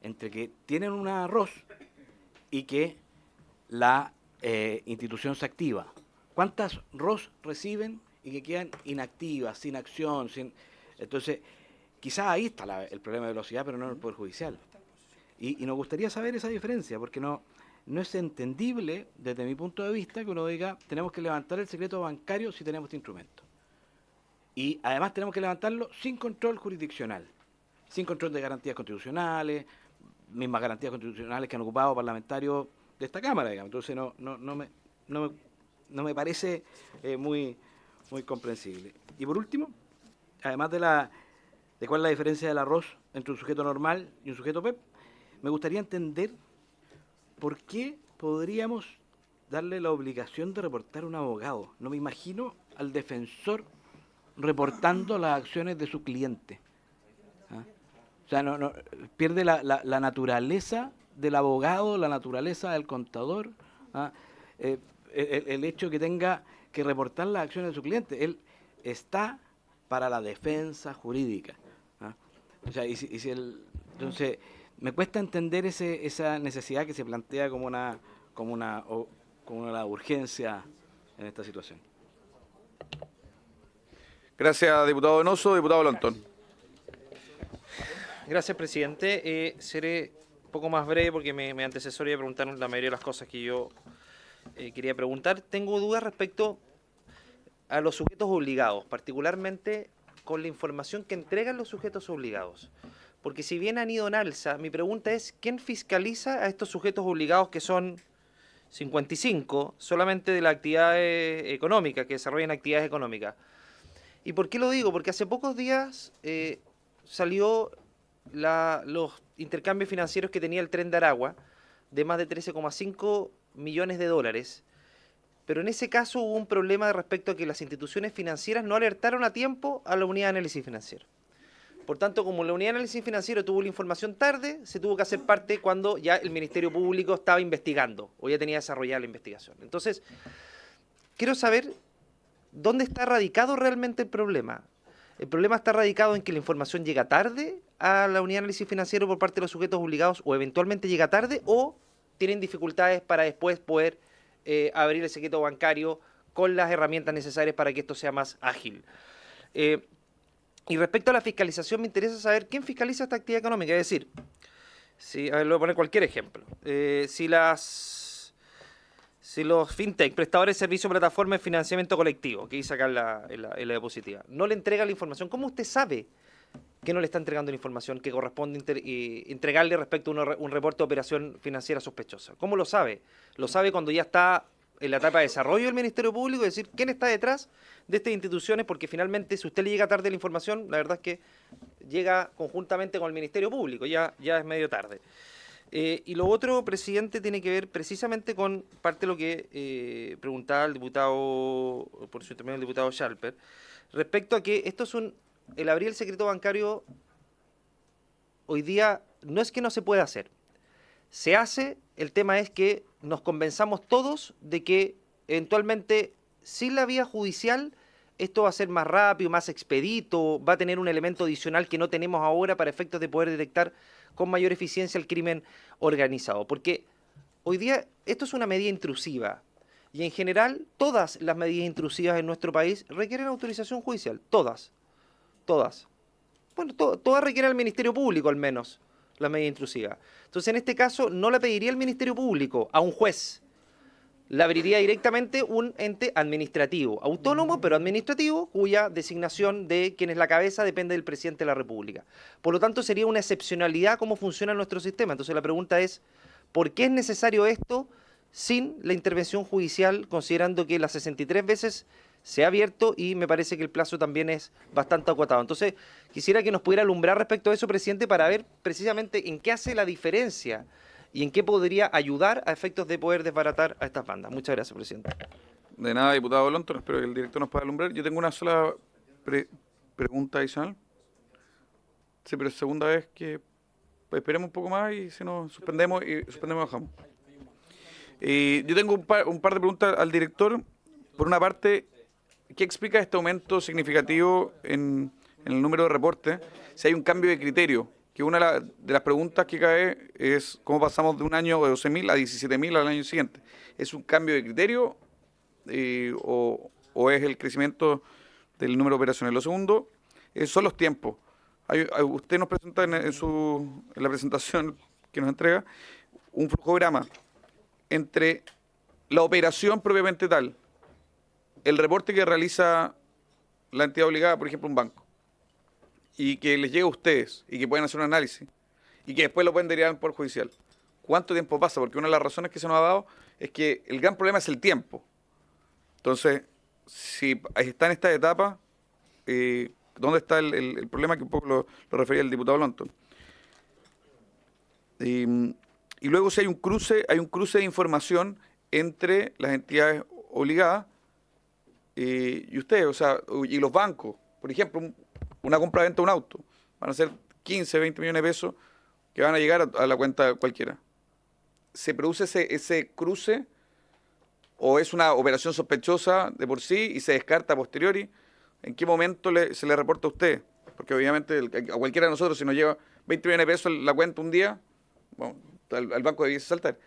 entre que tienen un arroz y que la institución se activa. ¿Cuántas ROS reciben y que quedan inactivas, sin acción? Entonces, quizás ahí está el problema de velocidad, pero no en el Poder Judicial. Y nos gustaría saber esa diferencia, porque no es entendible, desde mi punto de vista, que uno diga, tenemos que levantar el secreto bancario si tenemos este instrumento. Y además tenemos que levantarlo sin control jurisdiccional, sin control de garantías constitucionales, mismas garantías constitucionales que han ocupado parlamentarios de esta Cámara, digamos. Entonces no me parece muy comprensible. Y por último, además de cuál es la diferencia del arroz entre un sujeto normal y un sujeto PEP, me gustaría entender por qué podríamos darle la obligación de reportar a un abogado. No me imagino al defensor reportando las acciones de su cliente. O sea, no pierde la naturaleza del abogado, la naturaleza del contador, el hecho de que tenga que reportar las acciones de su cliente. Él está para la defensa jurídica. O sea, entonces, me cuesta entender esa necesidad que se plantea como una urgencia en esta situación. Gracias, diputado Donoso. Diputado Lontón. Gracias, presidente. Seré un poco más breve porque me antecesoría preguntaron la mayoría de las cosas que yo quería preguntar. Tengo dudas respecto a los sujetos obligados, particularmente con la información que entregan los sujetos obligados. Porque si bien han ido en alza, mi pregunta es, ¿quién fiscaliza a estos sujetos obligados que son 55 solamente de las actividades económicas, que desarrollan actividades económicas? ¿Y por qué lo digo? Porque hace pocos días salió los intercambios financieros que tenía el Tren de Aragua, de más de 13,5 millones de dólares. Pero en ese caso hubo un problema respecto a que las instituciones financieras no alertaron a tiempo a la unidad de análisis financiero. Por tanto, como la unidad de análisis financiero tuvo la información tarde, se tuvo que hacer parte cuando ya el Ministerio Público estaba investigando o ya tenía desarrollada la investigación. Entonces, quiero saber dónde está radicado realmente el problema. ¿El problema está radicado en que la información llega tarde a la unidad de análisis financiero por parte de los sujetos obligados o eventualmente llega tarde o tienen dificultades para después poder abrir el secreto bancario con las herramientas necesarias para que esto sea más ágil? Y respecto a la fiscalización, me interesa saber quién fiscaliza esta actividad económica. Es decir, a ver, le voy a poner cualquier ejemplo. Si los fintech, prestadores de servicio, plataforma de financiamiento colectivo, que dice acá en la diapositiva, no le entrega la información, ¿cómo usted sabe que no le está entregando la información que corresponde entregarle respecto a un reporte de operación financiera sospechosa? ¿Cómo lo sabe? Lo sabe cuando ya está en la etapa de desarrollo del Ministerio Público, es decir, quién está detrás de estas instituciones, porque finalmente si usted le llega tarde la información, la verdad es que llega conjuntamente con el Ministerio Público, ya es medio tarde. Y lo otro, presidente, tiene que ver precisamente con parte de lo que preguntaba el diputado, por su intermedio el diputado Schalper, respecto a que esto es el abrir el secreto bancario hoy día no es que no se pueda hacer. Se hace, el tema es que nos convenzamos todos de que eventualmente sin la vía judicial esto va a ser más rápido, más expedito, va a tener un elemento adicional que no tenemos ahora para efectos de poder detectar con mayor eficiencia el crimen organizado. Porque hoy día esto es una medida intrusiva y en general todas las medidas intrusivas en nuestro país requieren autorización judicial, todas. Bueno, todas requieren al Ministerio Público al menos, la medida intrusiva. Entonces en este caso no la pediría el Ministerio Público a un juez, la abriría directamente un ente administrativo, autónomo pero administrativo, cuya designación de quien es la cabeza depende del presidente de la República. Por lo tanto sería una excepcionalidad cómo funciona nuestro sistema. Entonces la pregunta es, ¿por qué es necesario esto sin la intervención judicial, considerando que las 63 veces se ha abierto y me parece que el plazo también es bastante acotado. Entonces, quisiera que nos pudiera alumbrar respecto a eso, presidente, para ver precisamente en qué hace la diferencia y en qué podría ayudar a efectos de poder desbaratar a estas bandas. Muchas gracias, presidente. De nada, diputado Lonton, espero que el director nos pueda alumbrar. Yo tengo una sola pregunta adicional. Sí, pero es segunda vez que esperemos un poco más y si no suspendemos y bajamos. Yo tengo un par de preguntas al director. Por una parte, ¿qué explica este aumento significativo en el número de reportes? Si hay un cambio de criterio, que una de las preguntas que cae es cómo pasamos de un año de 12.000 a 17.000 al año siguiente. ¿Es un cambio de criterio o es el crecimiento del número de operaciones? Lo segundo son los tiempos. Usted nos presenta en la presentación que nos entrega un flujograma entre la operación propiamente tal, el reporte que realiza la entidad obligada, por ejemplo un banco, y que les llega a ustedes y que pueden hacer un análisis y que después lo pueden derivar al Poder Judicial. ¿Cuánto tiempo pasa? Porque una de las razones que se nos ha dado es que el gran problema es el tiempo. Entonces, si está en esta etapa, ¿dónde está el problema? Que un poco lo refería el diputado Lonton. Y luego si hay un cruce de información entre las entidades obligadas y ustedes, o sea, y los bancos. Por ejemplo, una compra-venta de un auto. Van a ser 15, 20 millones de pesos que van a llegar a la cuenta cualquiera. ¿Se produce ese cruce o es una operación sospechosa de por sí y se descarta a posteriori? ¿En qué momento se le reporta a usted? Porque obviamente a cualquiera de nosotros, si nos lleva 20 millones de pesos la cuenta un día, bueno, al banco debiese saltar.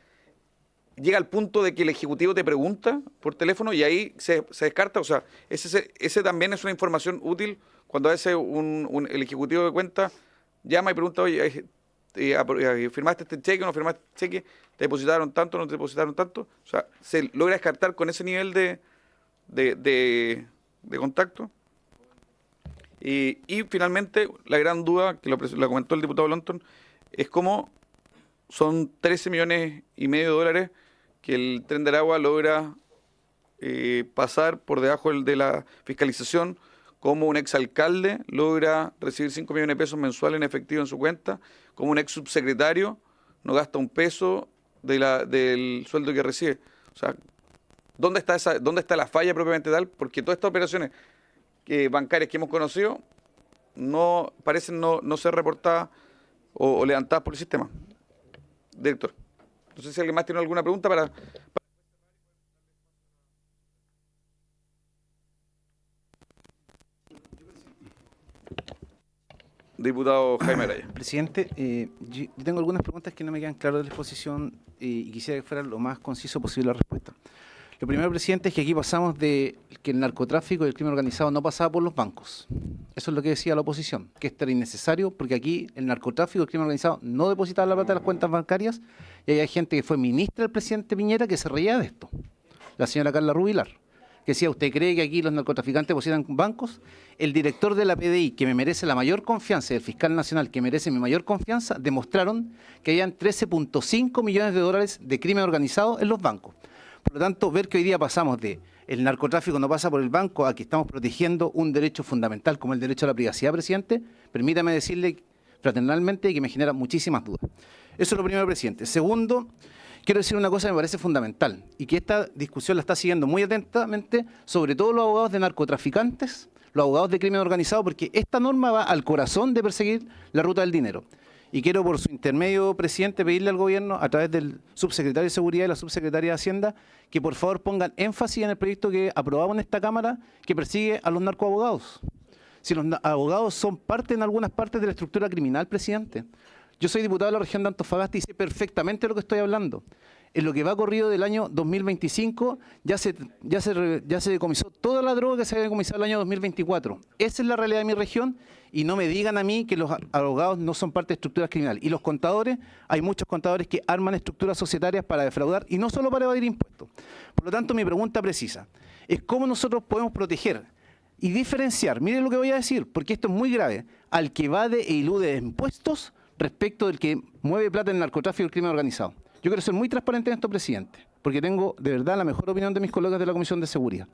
Llega al punto de que el ejecutivo te pregunta por teléfono y ahí se descarta. O sea, ese también es una información útil cuando a veces el ejecutivo de cuenta llama y pregunta, oye, ¿firmaste este cheque o no firmaste este cheque? ¿Te depositaron tanto o no te depositaron tanto? O sea, se logra descartar con ese nivel de contacto. Y finalmente, la gran duda, que la comentó el diputado Lonton, es cómo son 13 millones y medio de dólares que el Tren de Aragua logra pasar por debajo de la fiscalización, como un exalcalde logra recibir 5 millones de pesos mensuales en efectivo en su cuenta, como un ex subsecretario no gasta un peso del sueldo que recibe. O sea, ¿dónde está la falla propiamente tal? Porque todas estas operaciones bancarias que hemos conocido parecen no ser reportadas o levantadas por el sistema. Director, no sé si alguien más tiene alguna pregunta para... Diputado Jaime Araya. Presidente, yo tengo algunas preguntas que no me quedan claras de la exposición y quisiera que fuera lo más conciso posible la respuesta. Lo primero, presidente, es que aquí pasamos de que el narcotráfico y el crimen organizado no pasaba por los bancos. Eso es lo que decía la oposición, que esto era innecesario porque aquí el narcotráfico y el crimen organizado no depositaban la plata en las cuentas bancarias y hay gente que fue ministra del presidente Piñera que se reía de esto. La señora Carla Rubilar, que decía, ¿usted cree que aquí los narcotraficantes depositan en bancos? El director de la PDI, que me merece la mayor confianza, y el fiscal nacional, que merece mi mayor confianza, demostraron que habían 13.5 millones de dólares de crimen organizado en los bancos. Por lo tanto, ver que hoy día pasamos de el narcotráfico no pasa por el banco a que estamos protegiendo un derecho fundamental como el derecho a la privacidad, presidente, permítame decirle fraternalmente que me genera muchísimas dudas. Eso es lo primero, presidente. Segundo, quiero decir una cosa que me parece fundamental y que esta discusión la está siguiendo muy atentamente, sobre todo los abogados de narcotraficantes, los abogados de crimen organizado, porque esta norma va al corazón de perseguir la ruta del dinero. Y quiero, por su intermedio, presidente, pedirle al gobierno, a través del subsecretario de Seguridad y la subsecretaria de Hacienda, que por favor pongan énfasis en el proyecto que aprobamos en esta Cámara, que persigue a los narcoabogados. Si los abogados son parte en algunas partes de la estructura criminal, presidente. Yo soy diputado de la región de Antofagasta y sé perfectamente de lo que estoy hablando. En lo que va corrido del año 2025 ya se decomisó toda la droga que se había decomisado el año 2024. Esa es la realidad de mi región y no me digan a mí que los abogados no son parte de estructuras criminales. Y los contadores, hay muchos contadores que arman estructuras societarias para defraudar y no solo para evadir impuestos. Por lo tanto, mi pregunta precisa es cómo nosotros podemos proteger y diferenciar, miren lo que voy a decir, porque esto es muy grave, al que evade e ilude impuestos respecto del que mueve plata en el narcotráfico y el crimen organizado. Yo quiero ser muy transparente en esto, presidente. porque tengo de verdad la mejor opinión de mis colegas de la Comisión de Seguridad.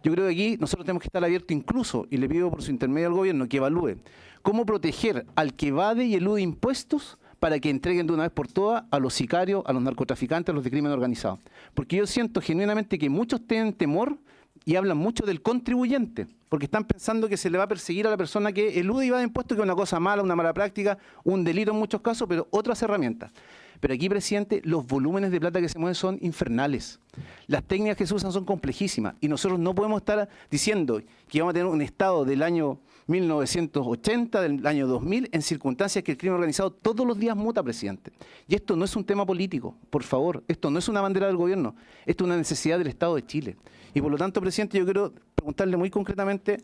Yo creo que aquí nosotros tenemos que estar abiertos incluso, y le pido por su intermedio al gobierno que evalúe cómo proteger al que evade y elude impuestos para que entreguen de una vez por todas a los sicarios, a los narcotraficantes, a los de crimen organizado. Porque yo siento genuinamente que muchos tienen temor y hablan mucho del contribuyente, porque están pensando que se le va a perseguir a la persona que elude y evade impuestos, que es una cosa mala, una mala práctica, un delito en muchos casos, pero otras herramientas. Pero aquí, presidente, los volúmenes de plata que se mueven son infernales. Las técnicas que se usan son complejísimas y nosotros no podemos estar diciendo que vamos a tener un Estado del año 1980, del año 2000, en circunstancias que el crimen organizado todos los días muta, presidente. Y esto no es un tema político, por favor. Esto no es una bandera del gobierno. Esto es una necesidad del Estado de Chile. Y por lo tanto, presidente, yo quiero preguntarle muy concretamente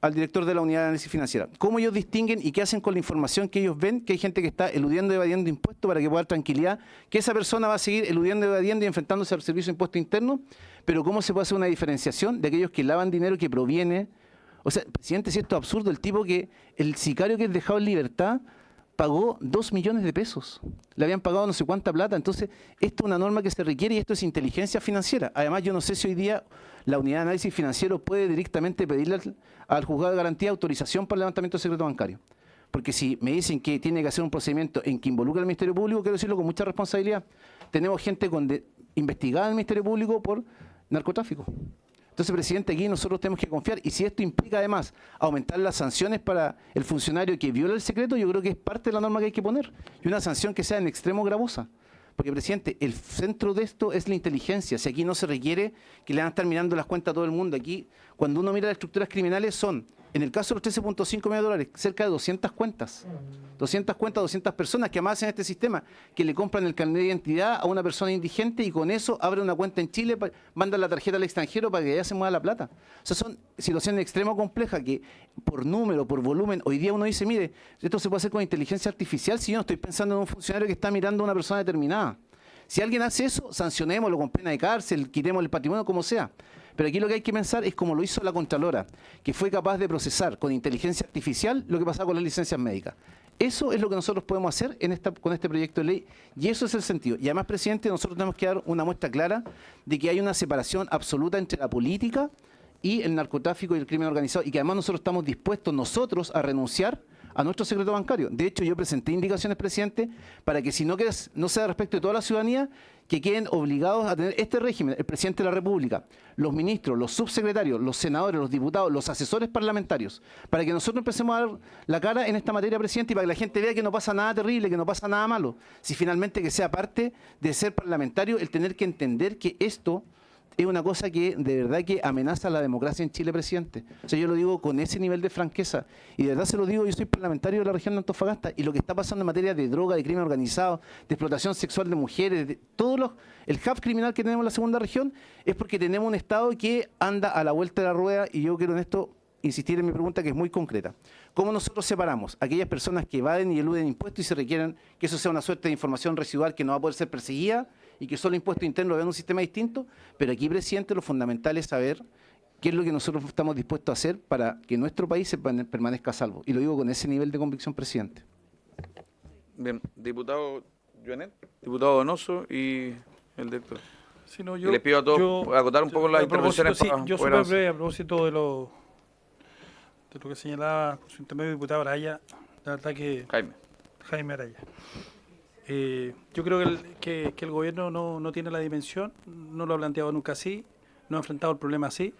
al director de la Unidad de Análisis Financiera, ¿cómo ellos distinguen y qué hacen con la información que ellos ven que hay gente que está eludiendo y evadiendo impuestos para que pueda dar tranquilidad, que esa persona va a seguir eludiendo y evadiendo y enfrentándose al servicio de impuesto interno? Pero ¿cómo se puede hacer una diferenciación de aquellos que lavan dinero que proviene? O sea, presidente, si esto es absurdo, el tipo que, el sicario que es dejado en libertad, pagó 2 millones de pesos. Le habían pagado no sé cuánta plata. Entonces, esto es una norma que se requiere y esto es inteligencia financiera. Además, yo no sé si hoy día la Unidad de Análisis Financiero puede directamente pedirle al juzgado de garantía autorización para el levantamiento de secreto bancario. Porque si me dicen que tiene que hacer un procedimiento en que involucra al Ministerio Público, quiero decirlo con mucha responsabilidad. Tenemos gente investigada en el Ministerio Público por narcotráfico. Entonces, presidente, aquí nosotros tenemos que confiar, y si esto implica además aumentar las sanciones para el funcionario que viola el secreto, yo creo que es parte de la norma que hay que poner, y una sanción que sea en extremo gravosa. Porque, presidente, el centro de esto es la inteligencia. Si aquí no se requiere que le van a estar mirando las cuentas a todo el mundo. Aquí, cuando uno mira las estructuras criminales, son, en el caso de los 13.5 millones de dólares, cerca de 200 cuentas. 200 cuentas, 200 personas que además en este sistema, que le compran el carnet de identidad a una persona indigente y con eso abren una cuenta en Chile, mandan la tarjeta al extranjero para que allá se mueva la plata. O sea, son situaciones extremo complejas que por número, por volumen, hoy día uno dice, mire, esto se puede hacer con inteligencia artificial si yo no estoy pensando en un funcionario que está mirando a una persona determinada. Si alguien hace eso, sancionémoslo con pena de cárcel, quitemos el patrimonio, como sea. Pero aquí lo que hay que pensar es como lo hizo la Contralora, que fue capaz de procesar con inteligencia artificial lo que pasaba con las licencias médicas. Eso es lo que nosotros podemos hacer con este proyecto de ley, y eso es el sentido. Y además, presidente, nosotros tenemos que dar una muestra clara de que hay una separación absoluta entre la política y el narcotráfico y el crimen organizado, y que además nosotros estamos dispuestos a renunciar a nuestro secreto bancario. De hecho, yo presenté indicaciones, presidente, para que si no sea respecto de toda la ciudadanía, que queden obligados a tener este régimen, el presidente de la República, los ministros, los subsecretarios, los senadores, los diputados, los asesores parlamentarios, para que nosotros empecemos a dar la cara en esta materia, presidente, y para que la gente vea que no pasa nada terrible, que no pasa nada malo. Si finalmente que sea parte de ser parlamentario, el tener que entender que esto es una cosa que de verdad que amenaza la democracia en Chile, presidente. O sea, yo lo digo con ese nivel de franqueza. Y de verdad se lo digo, yo soy parlamentario de la región de Antofagasta, y lo que está pasando en materia de droga, de crimen organizado, de explotación sexual de mujeres, de el hub criminal que tenemos en la segunda región, es porque tenemos un Estado que anda a la vuelta de la rueda, y yo quiero en esto insistir en mi pregunta, que es muy concreta. ¿Cómo nosotros separamos a aquellas personas que evaden y eluden impuestos y se requieren que eso sea una suerte de información residual que no va a poder ser perseguida y que solo impuesto interno vean un sistema distinto? Pero aquí, presidente, lo fundamental es saber qué es lo que nosotros estamos dispuestos a hacer para que nuestro país permanezca a salvo. Y lo digo con ese nivel de convicción, presidente. Bien, diputado Joanet, diputado Donoso y el director. Sí, no, Y les pido a todos acotar un poco las intervenciones para yo poder súper avanzar. breve a propósito de lo que señalaba su intermedio diputado Araya, la verdad que Jaime Araya. Yo creo que el gobierno no tiene la dimensión, no lo ha planteado nunca así, no ha enfrentado el problema así.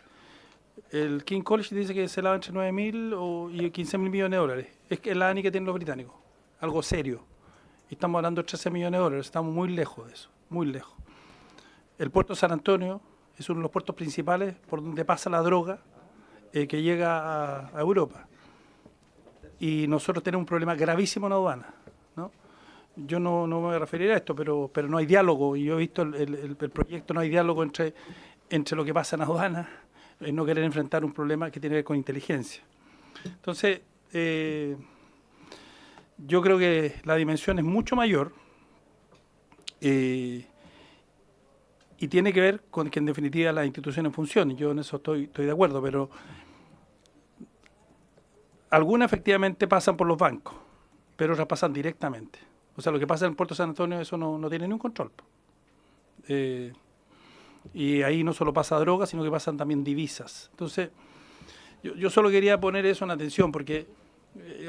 El King College dice que se lava entre 9.000 y 15.000 millones de dólares. Es que la ANI que tienen los británicos, algo serio. Y estamos hablando de 13 millones de dólares, estamos muy lejos de eso, muy lejos. El puerto de San Antonio es uno de los puertos principales por donde pasa la droga que llega a Europa. Y nosotros tenemos un problema gravísimo en aduana, ¿no? Yo no me voy a referir a esto, pero no hay diálogo, y yo he visto el proyecto, no hay diálogo entre lo que pasa en aduana, no querer enfrentar un problema que tiene que ver con inteligencia. Entonces, yo creo que la dimensión es mucho mayor y tiene que ver con que en definitiva las instituciones funcionen. Yo en eso estoy de acuerdo, pero algunas efectivamente pasan por los bancos, pero otras pasan directamente. O sea, lo que pasa en el puerto de San Antonio, eso no tiene ningún control. Y ahí no solo pasa droga, sino que pasan también divisas. Entonces, yo solo quería poner eso en atención, porque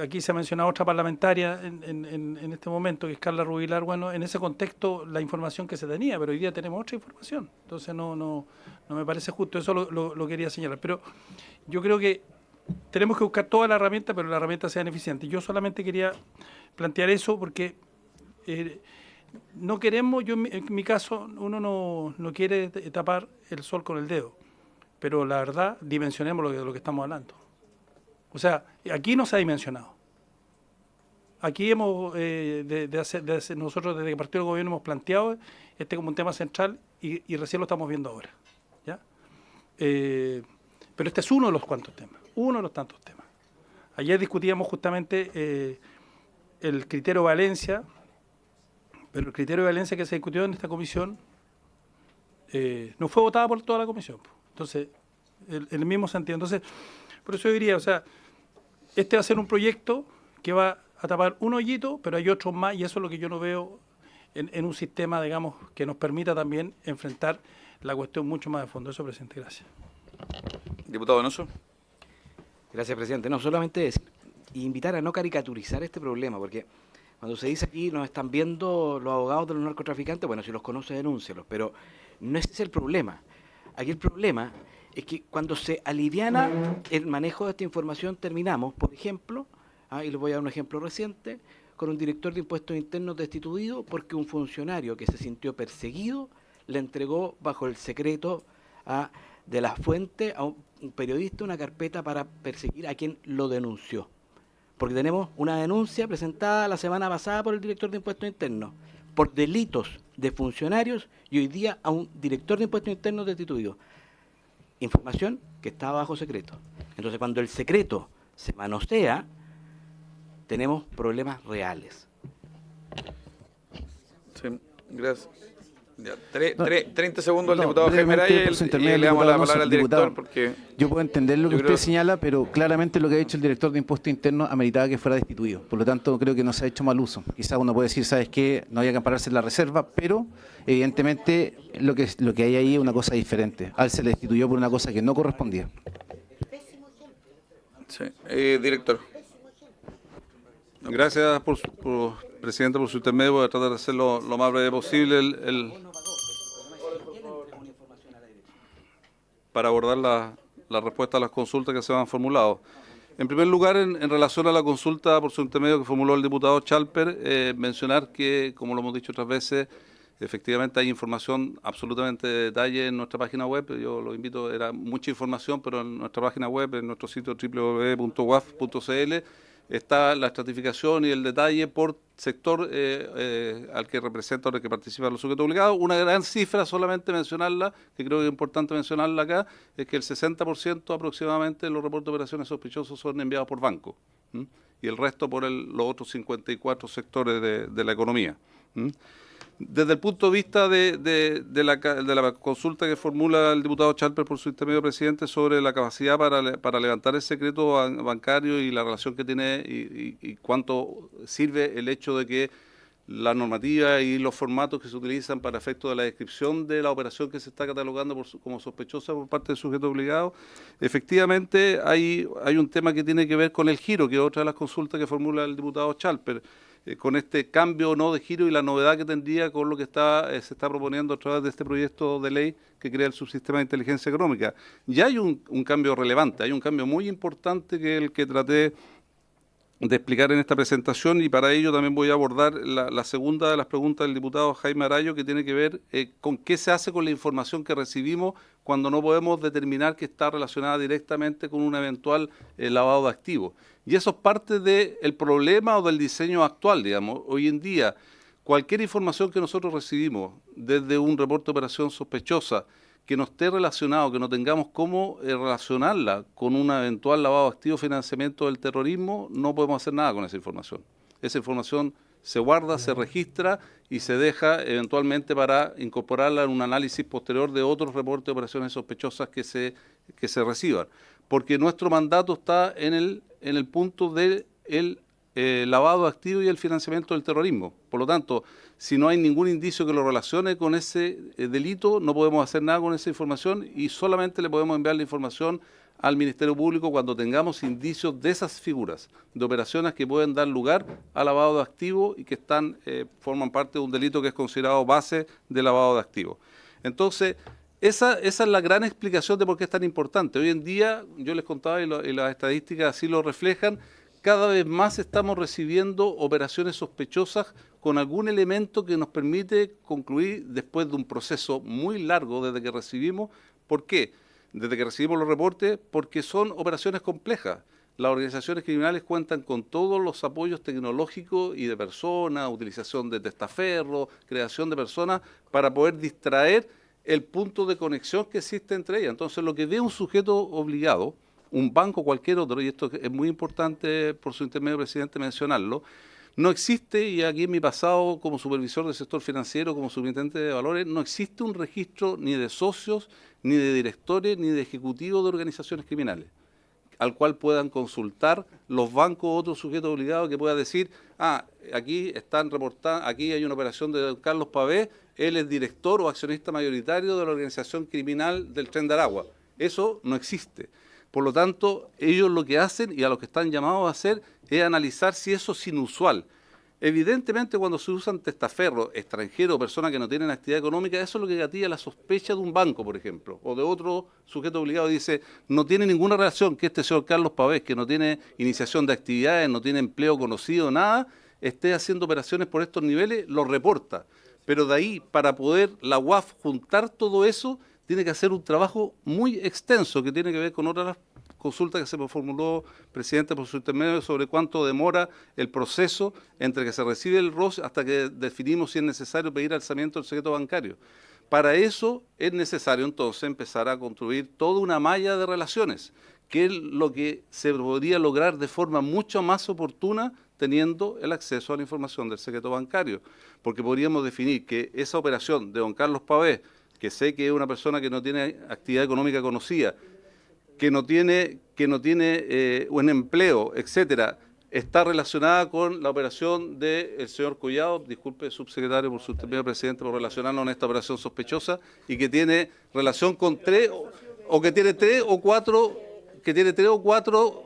aquí se ha mencionado otra parlamentaria en este momento, que es Carla Rubilar. Bueno, en ese contexto la información que se tenía, pero hoy día tenemos otra información. Entonces no me parece justo, eso lo quería señalar. Pero yo creo que tenemos que buscar toda la herramienta, pero la herramienta sea eficiente. Yo solamente quería plantear eso porque no queremos, yo en mi caso, uno no quiere tapar el sol con el dedo, pero la verdad, dimensionemos lo que estamos hablando. O sea, aquí no se ha dimensionado. Aquí nosotros desde que partió el gobierno hemos planteado este como un tema central y recién lo estamos viendo ahora, ¿ya? Pero este es uno de los cuantos temas, uno de los tantos temas. Ayer discutíamos justamente el criterio Valencia, pero el criterio de Valencia que se discutió en esta comisión no fue votado por toda la comisión. Entonces, en el mismo sentido. Entonces, por eso yo diría, o sea, este va a ser un proyecto que va a tapar un hoyito, pero hay otros más, y eso es lo que yo no veo en un sistema, digamos, que nos permita también enfrentar la cuestión mucho más de fondo. Eso, presidente, gracias. Diputado Donoso. Gracias, presidente. No, solamente invitar a no caricaturizar este problema, porque cuando se dice aquí nos están viendo los abogados de los narcotraficantes, bueno, si los conoce, denúncielos, pero no ese es el problema. Aquí el problema es que cuando se aliviana el manejo de esta información terminamos, por ejemplo, y les voy a dar un ejemplo reciente, con un director de impuestos internos destituido porque un funcionario que se sintió perseguido le entregó bajo el secreto de la fuente a un periodista una carpeta para perseguir a quien lo denunció. Porque tenemos una denuncia presentada la semana pasada por el director de impuestos internos por delitos de funcionarios y hoy día a un director de impuestos internos destituido. Información que está bajo secreto. Entonces, cuando el secreto se manosea, tenemos problemas reales. Sí, gracias. Ya, 30 segundos al diputado Jaime brevemente, Araya por su y intermedio, le damos la diputado palabra al Donoso. director Diputado, porque... Yo puedo entender lo que yo usted creo- señala, pero claramente lo que ha dicho el director de Impuestos Internos ameritaba que fuera destituido. Por lo tanto, creo que no se ha hecho mal uso. Quizás uno puede decir, ¿sabes qué? No había que ampararse en la reserva, pero evidentemente lo que hay ahí es una cosa diferente. A él se le destituyó por una cosa que no correspondía. Sí. Director. Gracias, presidente, por su intermedio. Voy a tratar de hacerlo lo más breve posible para abordar la respuesta a las consultas que se han formulado. En primer lugar, en relación a la consulta por su intermedio que formuló el diputado Chalper, mencionar que, como lo hemos dicho otras veces, efectivamente hay información absolutamente de detalle en nuestra página web. Yo lo invito, era mucha información, pero en nuestra página web, en nuestro sitio www.waf.cl, está la estratificación y el detalle por sector al que representa o al que participan los sujetos obligados. Una gran cifra, solamente mencionarla, que creo que es importante mencionarla acá, es que el 60% aproximadamente de los reportes de operaciones sospechosos son enviados por banco, y el resto por los otros 54 sectores de la economía. Desde el punto de vista de la consulta que formula el diputado Chalper por su intermedio, presidente, sobre la capacidad para levantar el secreto bancario y la relación que tiene y cuánto sirve el hecho de que la normativa y los formatos que se utilizan para efecto de la descripción de la operación que se está catalogando como sospechosa por parte del sujeto obligado, efectivamente hay un tema que tiene que ver con el giro, que es otra de las consultas que formula el diputado Chalper, con este cambio o no de giro y la novedad que tendría con lo que se está proponiendo a través de este proyecto de ley que crea el subsistema de inteligencia económica. Ya hay un cambio relevante, hay un cambio muy importante que es el que traté de explicar en esta presentación, y para ello también voy a abordar la segunda de las preguntas del diputado Jaime Arayo, que tiene que ver con qué se hace con la información que recibimos cuando no podemos determinar que está relacionada directamente con un eventual lavado de activos. Y eso es parte del problema o del diseño actual, digamos. Hoy en día, cualquier información que nosotros recibimos desde un reporte de operación sospechosa que no esté relacionado, que no tengamos cómo relacionarla con un eventual lavado de activos, financiamiento del terrorismo, no podemos hacer nada con esa información. Esa información se guarda, se registra y se deja eventualmente para incorporarla en un análisis posterior de otros reportes de operaciones sospechosas que se reciban. Porque nuestro mandato está en el punto del lavado de activos y el financiamiento del terrorismo. Por lo tanto, si no hay ningún indicio que lo relacione con ese delito, no podemos hacer nada con esa información y solamente le podemos enviar la información al Ministerio Público cuando tengamos indicios de esas figuras, de operaciones que pueden dar lugar a lavado de activos y que forman parte de un delito que es considerado base de lavado de activos. Entonces, esa es la gran explicación de por qué es tan importante. Hoy en día, yo les contaba y las estadísticas así lo reflejan, cada vez más estamos recibiendo operaciones sospechosas con algún elemento que nos permite concluir después de un proceso muy largo desde que recibimos. ¿Por qué? Desde que recibimos los reportes, porque son operaciones complejas. Las organizaciones criminales cuentan con todos los apoyos tecnológicos y de personas, utilización de testaferros, creación de personas, para poder distraer el punto de conexión que existe entre ellas. Entonces, lo que ve un sujeto obligado, un banco o cualquier otro, y esto es muy importante por su intermedio, presidente, mencionarlo, no existe, y aquí en mi pasado como supervisor del sector financiero, como superintendente de valores, no existe un registro ni de socios, ni de directores, ni de ejecutivos de organizaciones criminales, al cual puedan consultar los bancos o otros sujetos obligados que puedan decir, aquí están reportando, aquí hay una operación de don Carlos Pavé, él es director o accionista mayoritario de la organización criminal del Tren de Aragua. Eso no existe. Por lo tanto, ellos lo que hacen y a lo que están llamados a hacer es analizar si eso es inusual. Evidentemente, cuando se usan testaferros extranjeros o personas que no tienen actividad económica, eso es lo que gatilla la sospecha de un banco, por ejemplo, o de otro sujeto obligado. Dice, no tiene ninguna relación que este señor Carlos Pavés, que no tiene iniciación de actividades, no tiene empleo conocido, nada, esté haciendo operaciones por estos niveles, lo reporta. Pero de ahí, para poder la UAF juntar todo eso, tiene que hacer un trabajo muy extenso que tiene que ver con otras consultas que se me formuló, presidente, por su intermedio, sobre cuánto demora el proceso entre que se recibe el ROS hasta que definimos si es necesario pedir alzamiento del secreto bancario. Para eso es necesario entonces empezar a construir toda una malla de relaciones, que es lo que se podría lograr de forma mucho más oportuna teniendo el acceso a la información del secreto bancario, porque podríamos definir que esa operación de don Carlos Pavé, que sé que es una persona que no tiene actividad económica conocida, que no tiene un empleo, etcétera, está relacionada con la operación del señor Collado, disculpe, subsecretario, por su intermedio, presidente, por relacionarnos en esta operación sospechosa, y que tiene relación con tres o cuatro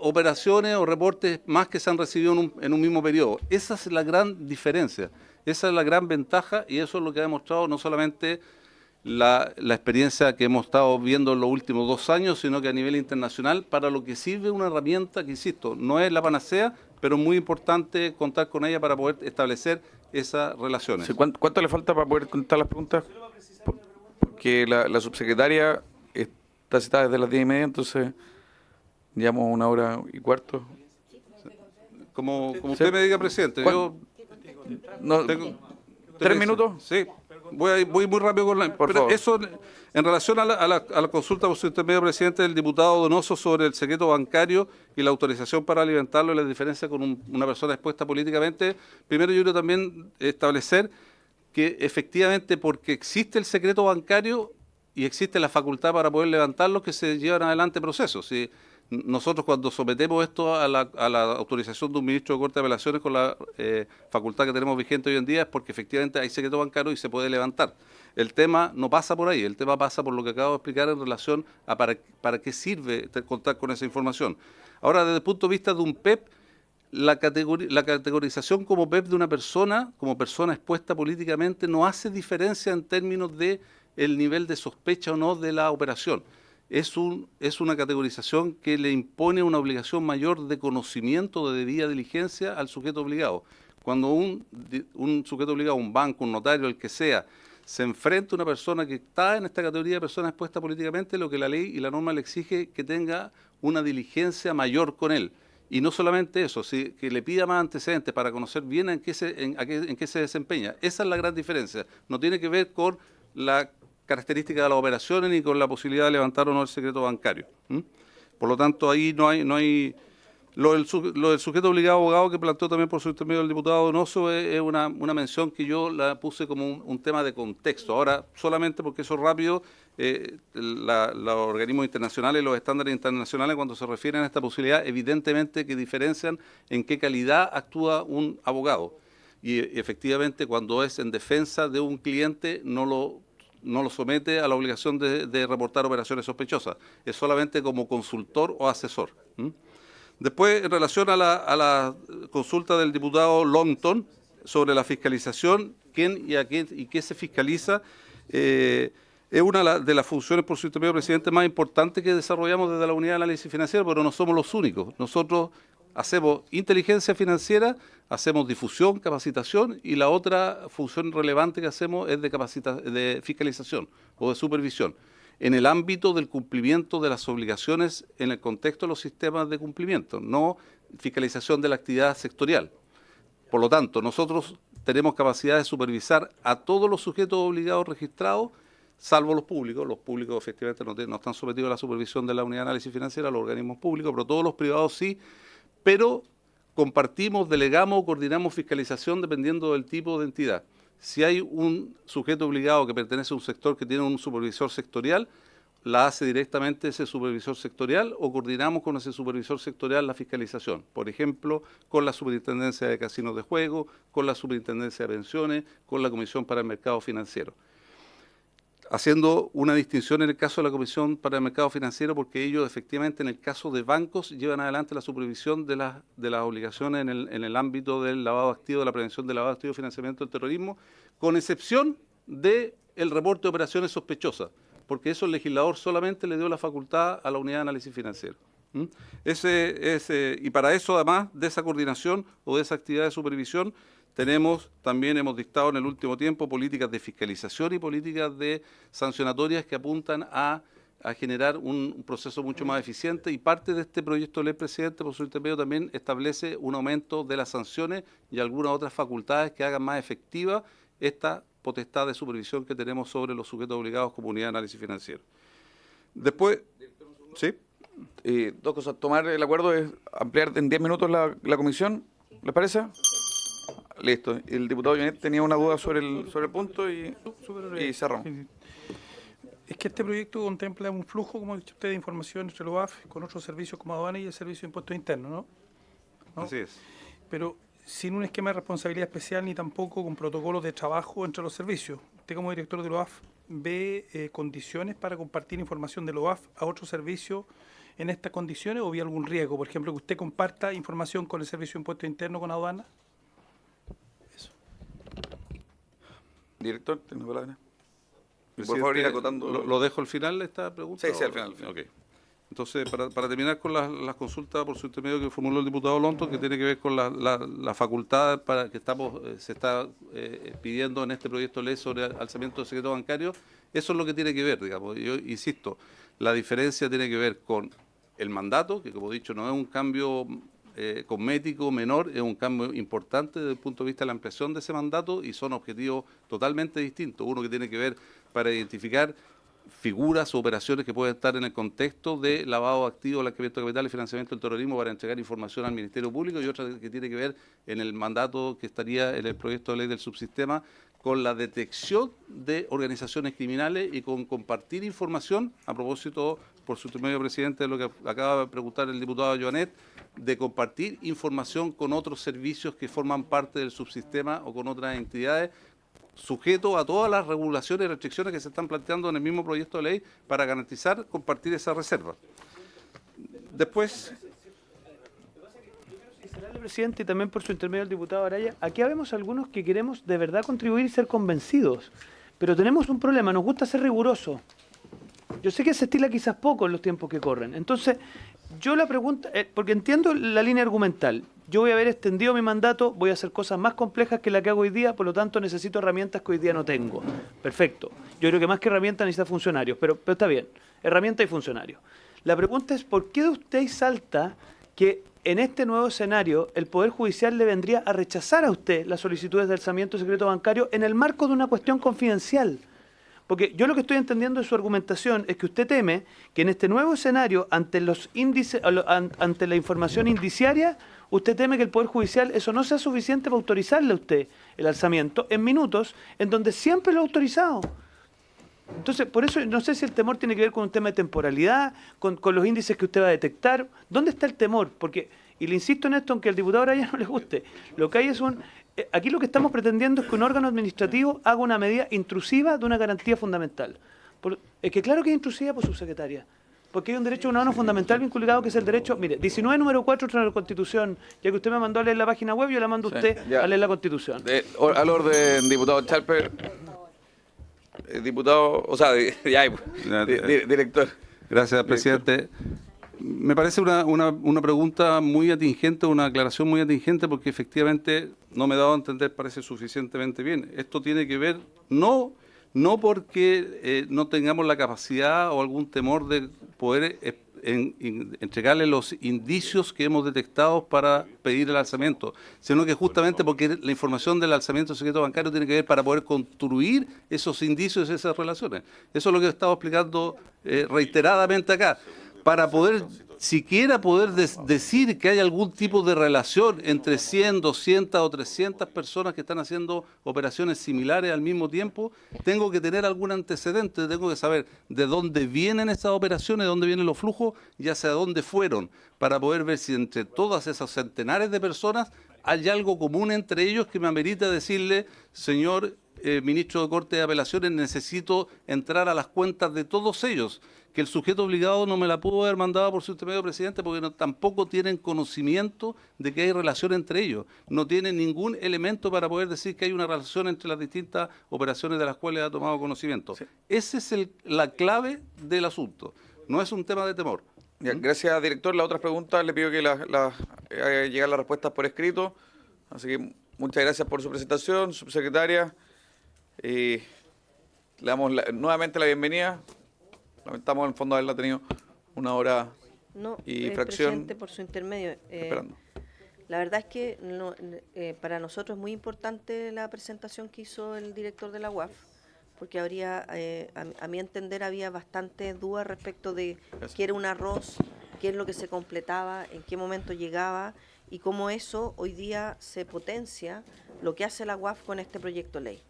operaciones o reportes más que se han recibido en un mismo periodo. Esa es la gran diferencia, esa es la gran ventaja, y eso es lo que ha demostrado no solamente la experiencia que hemos estado viendo en los últimos 2 años, sino que a nivel internacional, para lo que sirve una herramienta que, insisto, no es la panacea, pero es muy importante contar con ella para poder establecer esas relaciones. Sí, ¿cuánto le falta para poder contestar las preguntas? Porque la subsecretaria está citada desde las 10:30, entonces llevamos 1:15. Como usted me diga, presidente. Yo tengo 3 minutos. Sí. Voy muy rápido con Por favor. Eso, en relación a la consulta por su intermedio, presidente, del diputado Donoso sobre el secreto bancario y la autorización para alimentarlo y la diferencia con una persona expuesta políticamente, primero yo quiero también establecer que efectivamente porque existe el secreto bancario y existe la facultad para poder levantarlo, que se llevan adelante procesos. ¿Sí? Nosotros cuando sometemos esto a la autorización de un ministro de Corte de Apelaciones con la facultad que tenemos vigente hoy en día es porque efectivamente hay secreto bancario y se puede levantar. El tema no pasa por ahí, el tema pasa por lo que acabo de explicar en relación a para qué sirve contar con esa información. Ahora, desde el punto de vista de un PEP, la categorización como PEP de una persona, como persona expuesta políticamente, no hace diferencia en términos de el nivel de sospecha o no de la operación. Es una categorización que le impone una obligación mayor de conocimiento, de debida diligencia al sujeto obligado. Cuando un sujeto obligado, un banco, un notario, el que sea, se enfrenta a una persona que está en esta categoría de persona expuesta políticamente, lo que la ley y la norma le exige que tenga una diligencia mayor con él. Y no solamente eso, que le pida más antecedentes para conocer bien en qué se desempeña. Esa es la gran diferencia. No tiene que ver con la características de las operaciones ni con la posibilidad de levantar o no el secreto bancario. Por lo tanto, ahí no hay Lo del sujeto obligado abogado que planteó también por su intermedio el diputado Donoso es una mención que yo la puse como un tema de contexto. Ahora, solamente porque eso es rápido, los organismos internacionales, los estándares internacionales, cuando se refieren a esta posibilidad, evidentemente que diferencian en qué calidad actúa un abogado. Y efectivamente, cuando es en defensa de un cliente, no lo somete a la obligación de reportar operaciones sospechosas. Es solamente como consultor o asesor. Después, en relación a la consulta del diputado Longton sobre la fiscalización, quién y qué se fiscaliza, es una de las funciones, por su intermedio, presidente, más importantes que desarrollamos desde la Unidad de Análisis Financiero, pero no somos los únicos. Nosotros hacemos inteligencia financiera, hacemos difusión, capacitación, y la otra función relevante que hacemos es de fiscalización o de supervisión, en el ámbito del cumplimiento de las obligaciones en el contexto de los sistemas de cumplimiento, no fiscalización de la actividad sectorial. Por lo tanto, nosotros tenemos capacidad de supervisar a todos los sujetos obligados registrados, salvo los públicos. Los públicos efectivamente no están sometidos a la supervisión de la Unidad de Análisis Financiera, los organismos públicos, pero todos los privados sí, pero compartimos, delegamos o coordinamos fiscalización dependiendo del tipo de entidad. Si hay un sujeto obligado que pertenece a un sector que tiene un supervisor sectorial, la hace directamente ese supervisor sectorial o coordinamos con ese supervisor sectorial la fiscalización. Por ejemplo, con la Superintendencia de Casinos de Juego, con la Superintendencia de Pensiones, con la Comisión para el Mercado Financiero. Haciendo una distinción en el caso de la Comisión para el Mercado Financiero, porque ellos efectivamente en el caso de bancos llevan adelante la supervisión de las obligaciones en el ámbito del lavado de activos, de la prevención del lavado de activos y financiamiento del terrorismo, con excepción del reporte de operaciones sospechosas, porque eso el legislador solamente le dio la facultad a la Unidad de Análisis Financiero. Y para eso, además de esa coordinación o de esa actividad de supervisión, también hemos dictado en el último tiempo políticas de fiscalización y políticas de sancionatorias que apuntan a generar un proceso mucho más eficiente, y parte de este proyecto de ley, presidente, por su intermedio, también establece un aumento de las sanciones y algunas otras facultades que hagan más efectiva esta potestad de supervisión que tenemos sobre los sujetos obligados como Unidad de Análisis Financiero. Después, ¿sí? Dos cosas. Tomar el acuerdo es ampliar en 10 minutos la comisión, ¿les parece? Listo. El diputado Jonet tenía una duda sobre el punto y cerramos. Es que este proyecto contempla un flujo, como ha dicho usted, de información entre los UAF con otros servicios como aduana y el Servicio de Impuestos Internos, ¿no? Así es. Pero sin un esquema de responsabilidad especial ni tampoco con protocolos de trabajo entre los servicios. Usted, como director de los UAF, ¿ve condiciones para compartir información de los UAF a otros servicios en estas condiciones, o ve algún riesgo? Por ejemplo, que usted comparta información con el Servicio de Impuestos Internos, con aduana. Director, ¿tiene palabra? Por Presidente, favor, ir acotando. ¿Lo dejo al final esta pregunta? Sí, al final. Ok. Entonces, para terminar con las consultas por su intermedio que formuló el diputado Lonto, que tiene que ver con la facultad para que se está pidiendo en este proyecto de ley sobre alzamiento de secreto bancario, eso es lo que tiene que ver, digamos. Yo insisto, la diferencia tiene que ver con el mandato, que como he dicho no es un cambio cosmético menor, es un cambio importante desde el punto de vista de la ampliación de ese mandato, y son objetivos totalmente distintos. Uno que tiene que ver para identificar figuras o operaciones que pueden estar en el contexto de lavado de activos, blanqueamiento de capital y financiamiento del terrorismo para entregar información al Ministerio Público, y otra que tiene que ver en el mandato que estaría en el proyecto de ley del subsistema con la detección de organizaciones criminales y con compartir información, a propósito, por su intermedio, presidente, de lo que acaba de preguntar el diputado Joanet, de compartir información con otros servicios que forman parte del subsistema o con otras entidades, sujeto a todas las regulaciones y restricciones que se están planteando en el mismo proyecto de ley para garantizar compartir esa reserva. Después... Presidente, y también por su intermedio el diputado Araya, aquí habemos algunos que queremos de verdad contribuir y ser convencidos, pero tenemos un problema, nos gusta ser rigurosos. Yo sé que se estila quizás poco en los tiempos que corren. Entonces, yo la pregunta, porque entiendo la línea argumental, yo voy a haber extendido mi mandato, voy a hacer cosas más complejas que la que hago hoy día, por lo tanto necesito herramientas que hoy día no tengo. Perfecto. Yo creo que más que herramientas necesita funcionarios, pero está bien, herramientas y funcionarios. La pregunta es, ¿por qué de usted salta que en este nuevo escenario el Poder Judicial le vendría a rechazar a usted las solicitudes de alzamiento de secreto bancario en el marco de una cuestión confidencial? Porque yo lo que estoy entendiendo de su argumentación es que usted teme que en este nuevo escenario, ante los índices, ante la información indiciaria, usted teme que el Poder Judicial eso no sea suficiente para autorizarle a usted el alzamiento en minutos en donde siempre lo ha autorizado. Entonces, por eso no sé si el temor tiene que ver con un tema de temporalidad, con los índices que usted va a detectar. ¿Dónde está el temor? Porque, y le insisto en esto, aunque al diputado Araya no le guste, lo que hay es aquí lo que estamos pretendiendo es que un órgano administrativo haga una medida intrusiva de una garantía fundamental. Es que claro que es intrusiva, por subsecretaria. Porque hay un derecho humano fundamental vinculado que es el derecho, mire, 19 número 4 de la Constitución, ya que usted me mandó a leer la página web, yo la mando a usted a leer la Constitución. Al orden, diputado Chalper, diputado, o sea, director. Gracias, presidente. Me parece una pregunta muy atingente, una aclaración muy atingente, porque efectivamente no me he dado a entender, parece suficientemente bien. Esto tiene que ver, no porque no tengamos la capacidad o algún temor de poder entregarle los indicios que hemos detectado para pedir el alzamiento, sino que justamente porque la información del alzamiento del secreto bancario tiene que ver para poder construir esos indicios y esas relaciones. Eso es lo que he estado explicando reiteradamente acá. Para poder, siquiera poder decir que hay algún tipo de relación entre 100, 200 o 300 personas que están haciendo operaciones similares al mismo tiempo, tengo que tener algún antecedente, tengo que saber de dónde vienen esas operaciones, de dónde vienen los flujos y hacia dónde fueron, para poder ver si entre todas esas centenares de personas hay algo común entre ellos que me amerita decirle, señor ministro de Corte de Apelaciones, necesito entrar a las cuentas de todos ellos, que el sujeto obligado no me la pudo haber mandado por su intermedio, presidente, porque tampoco tienen conocimiento de que hay relación entre ellos. No tienen ningún elemento para poder decir que hay una relación entre las distintas operaciones de las cuales ha tomado conocimiento. Sí. Esa es la clave del asunto. No es un tema de temor. Gracias, director. Las otras preguntas le pido que lleguen las respuestas por escrito. Así que muchas gracias por su presentación, subsecretaria. Le damos nuevamente la bienvenida. Lamentamos en el fondo haberla tenido una hora y fracción. Presidente, por su intermedio. Esperando. La verdad es que para nosotros es muy importante la presentación que hizo el director de la UAF, porque a mi entender, había bastantes dudas respecto de qué era un arroz, qué es lo que se completaba, en qué momento llegaba y cómo eso hoy día se potencia lo que hace la UAF con este proyecto de ley.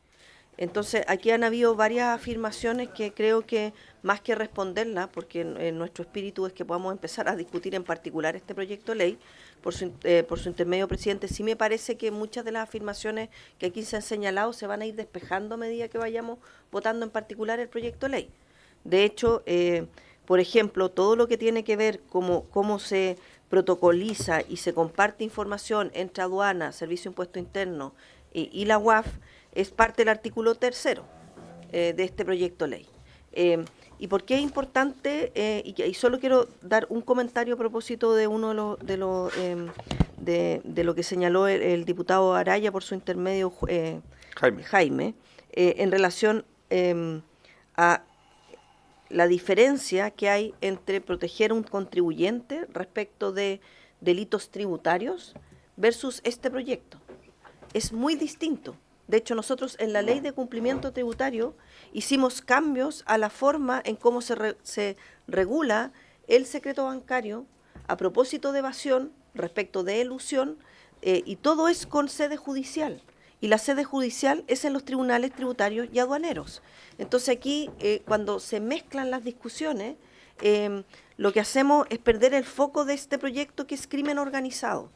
Entonces, aquí han habido varias afirmaciones que creo que más que responderlas, porque nuestro espíritu es que podamos empezar a discutir en particular este proyecto de ley, por su intermedio, presidente, sí me parece que muchas de las afirmaciones que aquí se han señalado se van a ir despejando a medida que vayamos votando en particular el proyecto de ley. De hecho, por ejemplo, todo lo que tiene que ver cómo se protocoliza y se comparte información entre aduana, Servicio de Impuesto Interno y la UAF, es parte del artículo 3 de este proyecto de ley. ¿Y por qué es importante? Y solo quiero dar un comentario a propósito de uno de lo que señaló el diputado Araya por su intermedio, Jaime, en relación a la diferencia que hay entre proteger a un contribuyente respecto de delitos tributarios versus este proyecto. Es muy distinto. De hecho, nosotros en la ley de cumplimiento tributario hicimos cambios a la forma en cómo se regula el secreto bancario a propósito de evasión, respecto de elusión, y todo es con sede judicial. Y la sede judicial es en los tribunales tributarios y aduaneros. Entonces aquí, cuando se mezclan las discusiones, lo que hacemos es perder el foco de este proyecto, que es crimen organizado.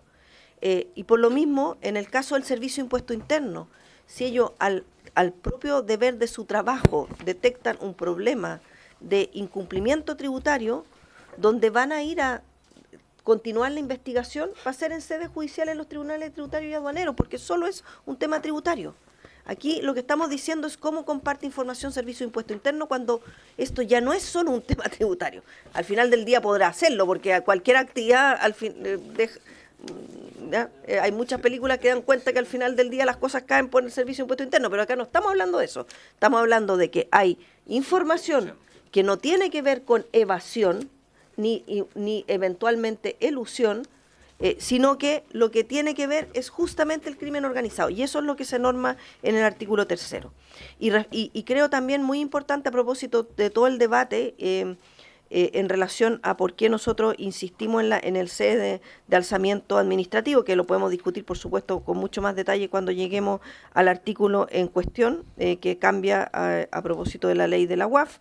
Y por lo mismo, en el caso del Servicio de Impuesto Interno, si ellos al propio deber de su trabajo detectan un problema de incumplimiento tributario, donde van a ir a continuar la investigación va a ser en sede judicial en los tribunales tributarios y aduaneros, porque solo es un tema tributario. Aquí lo que estamos diciendo es cómo comparte información Servicio de Impuesto Interno cuando esto ya no es solo un tema tributario. Al final del día podrá hacerlo, porque a cualquier actividad hay muchas películas que dan cuenta que al final del día las cosas caen por el Servicio de Impuesto Interno, pero acá no estamos hablando de eso. Estamos hablando de que hay información que no tiene que ver con evasión ni eventualmente elusión, sino que lo que tiene que ver es justamente el crimen organizado, y eso es lo que se norma en el artículo 3. Y creo también muy importante a propósito de todo el debate en relación a por qué nosotros insistimos en el cese de alzamiento administrativo, que lo podemos discutir, por supuesto, con mucho más detalle cuando lleguemos al artículo en cuestión, que cambia a propósito de la ley de la UAF.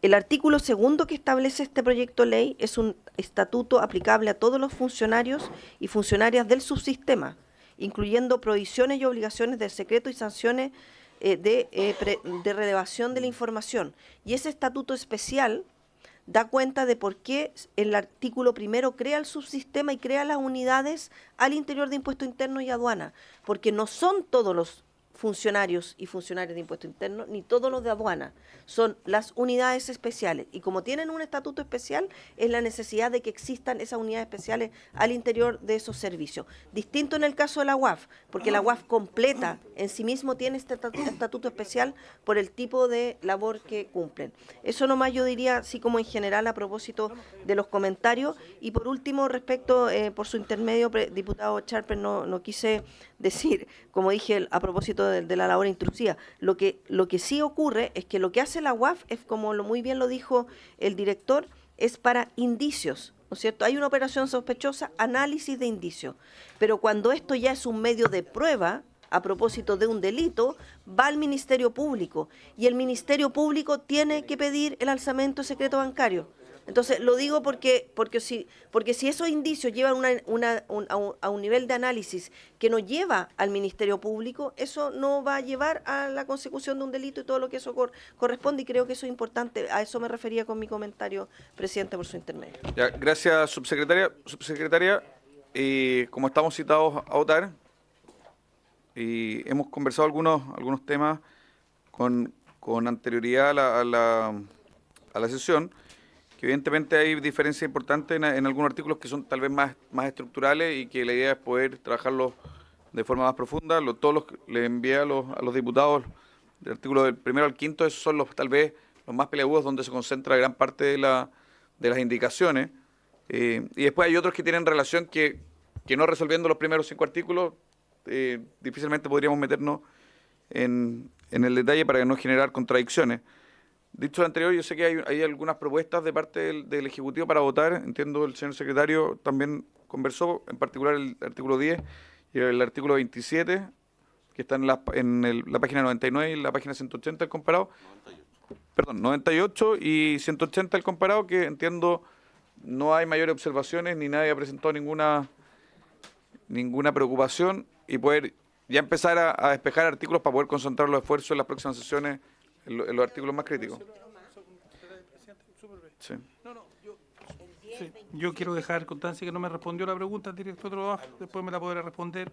El artículo 2 que establece este proyecto de ley es un estatuto aplicable a todos los funcionarios y funcionarias del subsistema, incluyendo prohibiciones y obligaciones del secreto y sanciones de relevación de la información. Y ese estatuto especial da cuenta de por qué el artículo 1 crea el subsistema y crea las unidades al interior de Impuesto Interno y Aduana, porque no son todos los funcionarios y funcionarios de Impuesto Interno, ni todos los de aduana, son las unidades especiales. Y como tienen un estatuto especial, es la necesidad de que existan esas unidades especiales al interior de esos servicios. Distinto en el caso de la UAF, porque la UAF completa en sí mismo tiene este estatuto especial por el tipo de labor que cumplen. Eso nomás yo diría, así como en general a propósito de los comentarios. Y por último, respecto, por su intermedio, diputado Charper, no quise decir, como dije a propósito de la labor intrusiva, lo que sí ocurre es que lo que hace la UAF es, como muy bien lo dijo el director, es para indicios, ¿no es cierto? Hay una operación sospechosa, análisis de indicios, pero cuando esto ya es un medio de prueba, a propósito de un delito, va al Ministerio Público, y el Ministerio Público tiene que pedir el alzamiento de secreto bancario. Entonces, lo digo porque si esos indicios llevan a un nivel de análisis que no lleva al Ministerio Público, eso no va a llevar a la consecución de un delito y todo lo que eso corresponde, y creo que eso es importante. A eso me refería con mi comentario, presidente, por su intermedio. Ya, gracias, subsecretaria. Subsecretaria, como estamos citados a votar, y hemos conversado algunos temas con anterioridad a la sesión, que evidentemente hay diferencias importantes en algunos artículos que son tal vez más estructurales, y que la idea es poder trabajarlos de forma más profunda. Todos los que le envié a los diputados del artículo del 1 al 5, esos son tal vez los más peliagudos, donde se concentra gran parte de las indicaciones. Y después hay otros que tienen relación que no resolviendo los primeros 5 artículos, difícilmente podríamos meternos en el detalle para no generar contradicciones. Dicho lo anterior, yo sé que hay algunas propuestas de parte del Ejecutivo para votar. Entiendo el señor secretario también conversó, en particular el artículo 10 y el artículo 27, que están en la página 99 y la página 180 del comparado. 98. Perdón, 98 y 180 el comparado, que entiendo no hay mayores observaciones ni nadie ha presentado ninguna preocupación, y poder ya empezar a despejar artículos para poder concentrar los esfuerzos en las próximas sesiones en los artículos más críticos. Sí. Yo quiero dejar constancia que no me respondió la pregunta el director de la UAF, después me la podrá responder.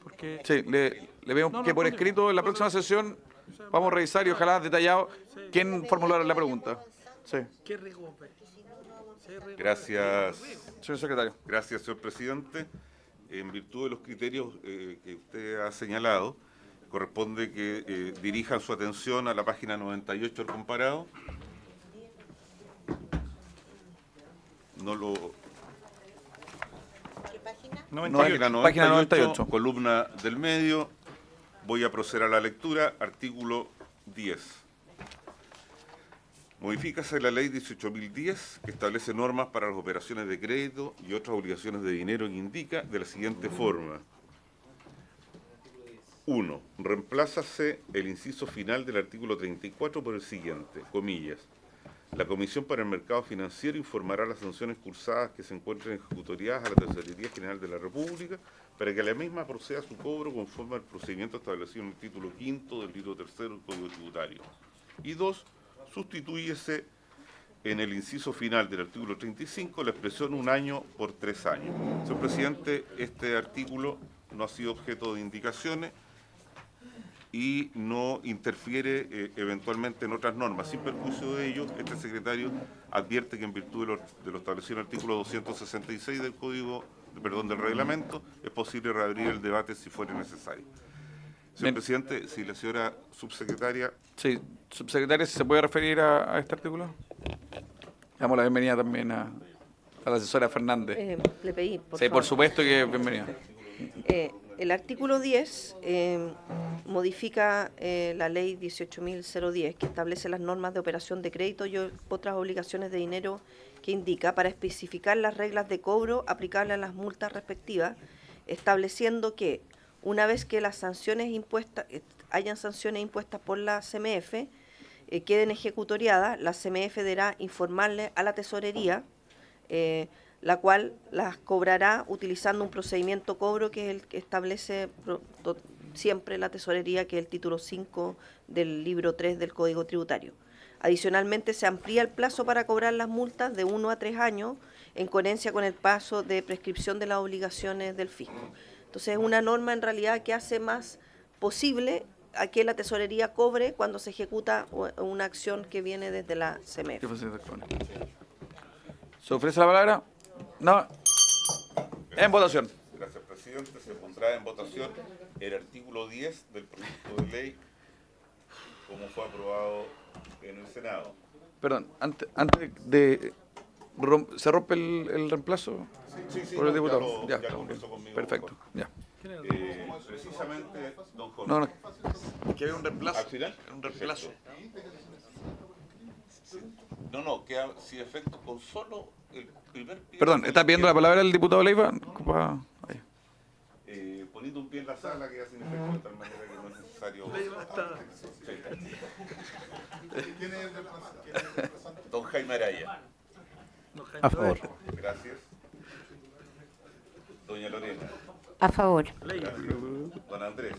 Porque sí, le veo que por escrito en la próxima sesión vamos a revisar y ojalá detallado quién formuló la pregunta. Sí. Gracias, señor secretario. Gracias, señor presidente. En virtud de los criterios que usted ha señalado, corresponde que dirijan su atención a la página 98 del comparado. ¿Qué página? Página 98, columna del medio. Voy a proceder a la lectura. Artículo 10. Modifícase la ley 18.010, que establece normas para las operaciones de crédito y otras obligaciones de dinero, que indica de la siguiente forma. 1. Reemplázase el inciso final del artículo 34 por el siguiente, comillas. La Comisión para el Mercado Financiero informará las sanciones cursadas que se encuentren ejecutoriadas a la Tesorería General de la República para que la misma proceda a su cobro conforme al procedimiento establecido en el título 5 del libro 3 del Código Tributario. Y 2. Sustitúyese en el inciso final del artículo 35 la expresión 1 año por 3 años. Señor presidente, este artículo no ha sido objeto de indicaciones y no interfiere eventualmente en otras normas. Sin perjuicio de ello, este secretario advierte que en virtud de lo establecido en el artículo 266 del reglamento, es posible reabrir el debate si fuera necesario. Señor presidente, si la señora subsecretaria... Sí, subsecretaria, si se puede referir a este artículo. Damos la bienvenida también a a la asesora Fernández. Le pedí, por Sí, favor. por supuesto que bienvenida. El artículo 10 modifica la ley 18.010, que establece las normas de operación de crédito y otras obligaciones de dinero que indica para especificar las reglas de cobro aplicables a las multas respectivas, estableciendo que una vez que las sanciones impuestas, hayan sanciones impuestas por la CMF, queden ejecutoriadas, la CMF deberá informarle a la tesorería, la cual las cobrará utilizando un procedimiento cobro que es el que establece siempre la tesorería, que es el título 5 del libro 3 del Código Tributario. Adicionalmente, se amplía el plazo para cobrar las multas de 1 a 3 años, en coherencia con el plazo de prescripción de las obligaciones del fisco. Entonces, es una norma en realidad que hace más posible a que la tesorería cobre cuando se ejecuta una acción que viene desde la CMF. ¿Se ofrece la palabra? No. En votación. Gracias, presidente. Se pondrá en votación el artículo 10 del proyecto de ley como fue aprobado en el Senado. Perdón, antes de... ¿Se rompe el reemplazo Sí, por el no, diputado? ya lo conversó conmigo. Perfecto, ya. Precisamente, don Jorge. No, que había un reemplazo. ¿Al final? Un reemplazo. No, queda sin efecto con solo el primer pie. Perdón, ¿está pidiendo la palabra el diputado Leiva? Ahí. Poniendo un pie en la sala queda sin efecto, de tal manera que no es necesario. ¿Quién es el reemplazante? Don Jaime Araya. A favor. Gracias. Doña Lorena. A favor. Gracias. Don Andrés.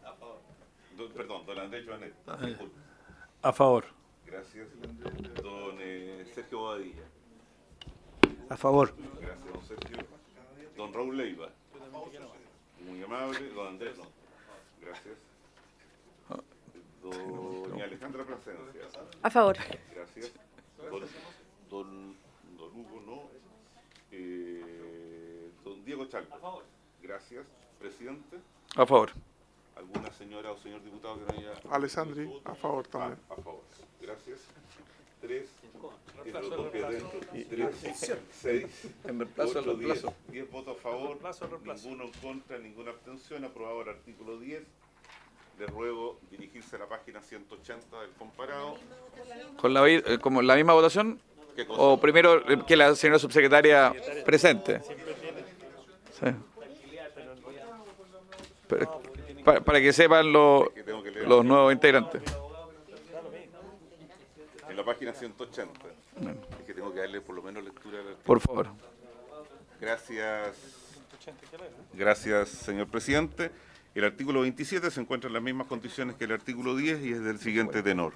A favor. Perdón, don Andrés Joanet. Disculpe. A favor. Gracias. Don Sergio Bobadilla. A favor. Gracias, don Sergio. Don Raúl Leiva. Muy amable. Don Andrés, no. Gracias. Doña Alejandra Plasencia. A favor. Gracias. Don Hugo, no. Don Diego Chalco. A favor. Gracias. Presidente. A favor. ¿Alguna señora o señor diputado que no haya... Alessandri, a favor también. A favor. Gracias. 3, 6, En reemplazo del reemplazo. 10 votos a favor, ninguno en contra, ninguna abstención. Aprobado el artículo 10. Le ruego dirigirse a la página 180 del comparado. ¿Como la misma votación? ¿Qué cosa? ¿O primero que la señora subsecretaria presente? Sí. Para que sepan los nuevos integrantes. En la página 180. Es que tengo que darle por lo menos lectura al artículo. Por favor. Gracias, señor presidente. El artículo 27 se encuentra en las mismas condiciones que el artículo 10 y es del siguiente tenor.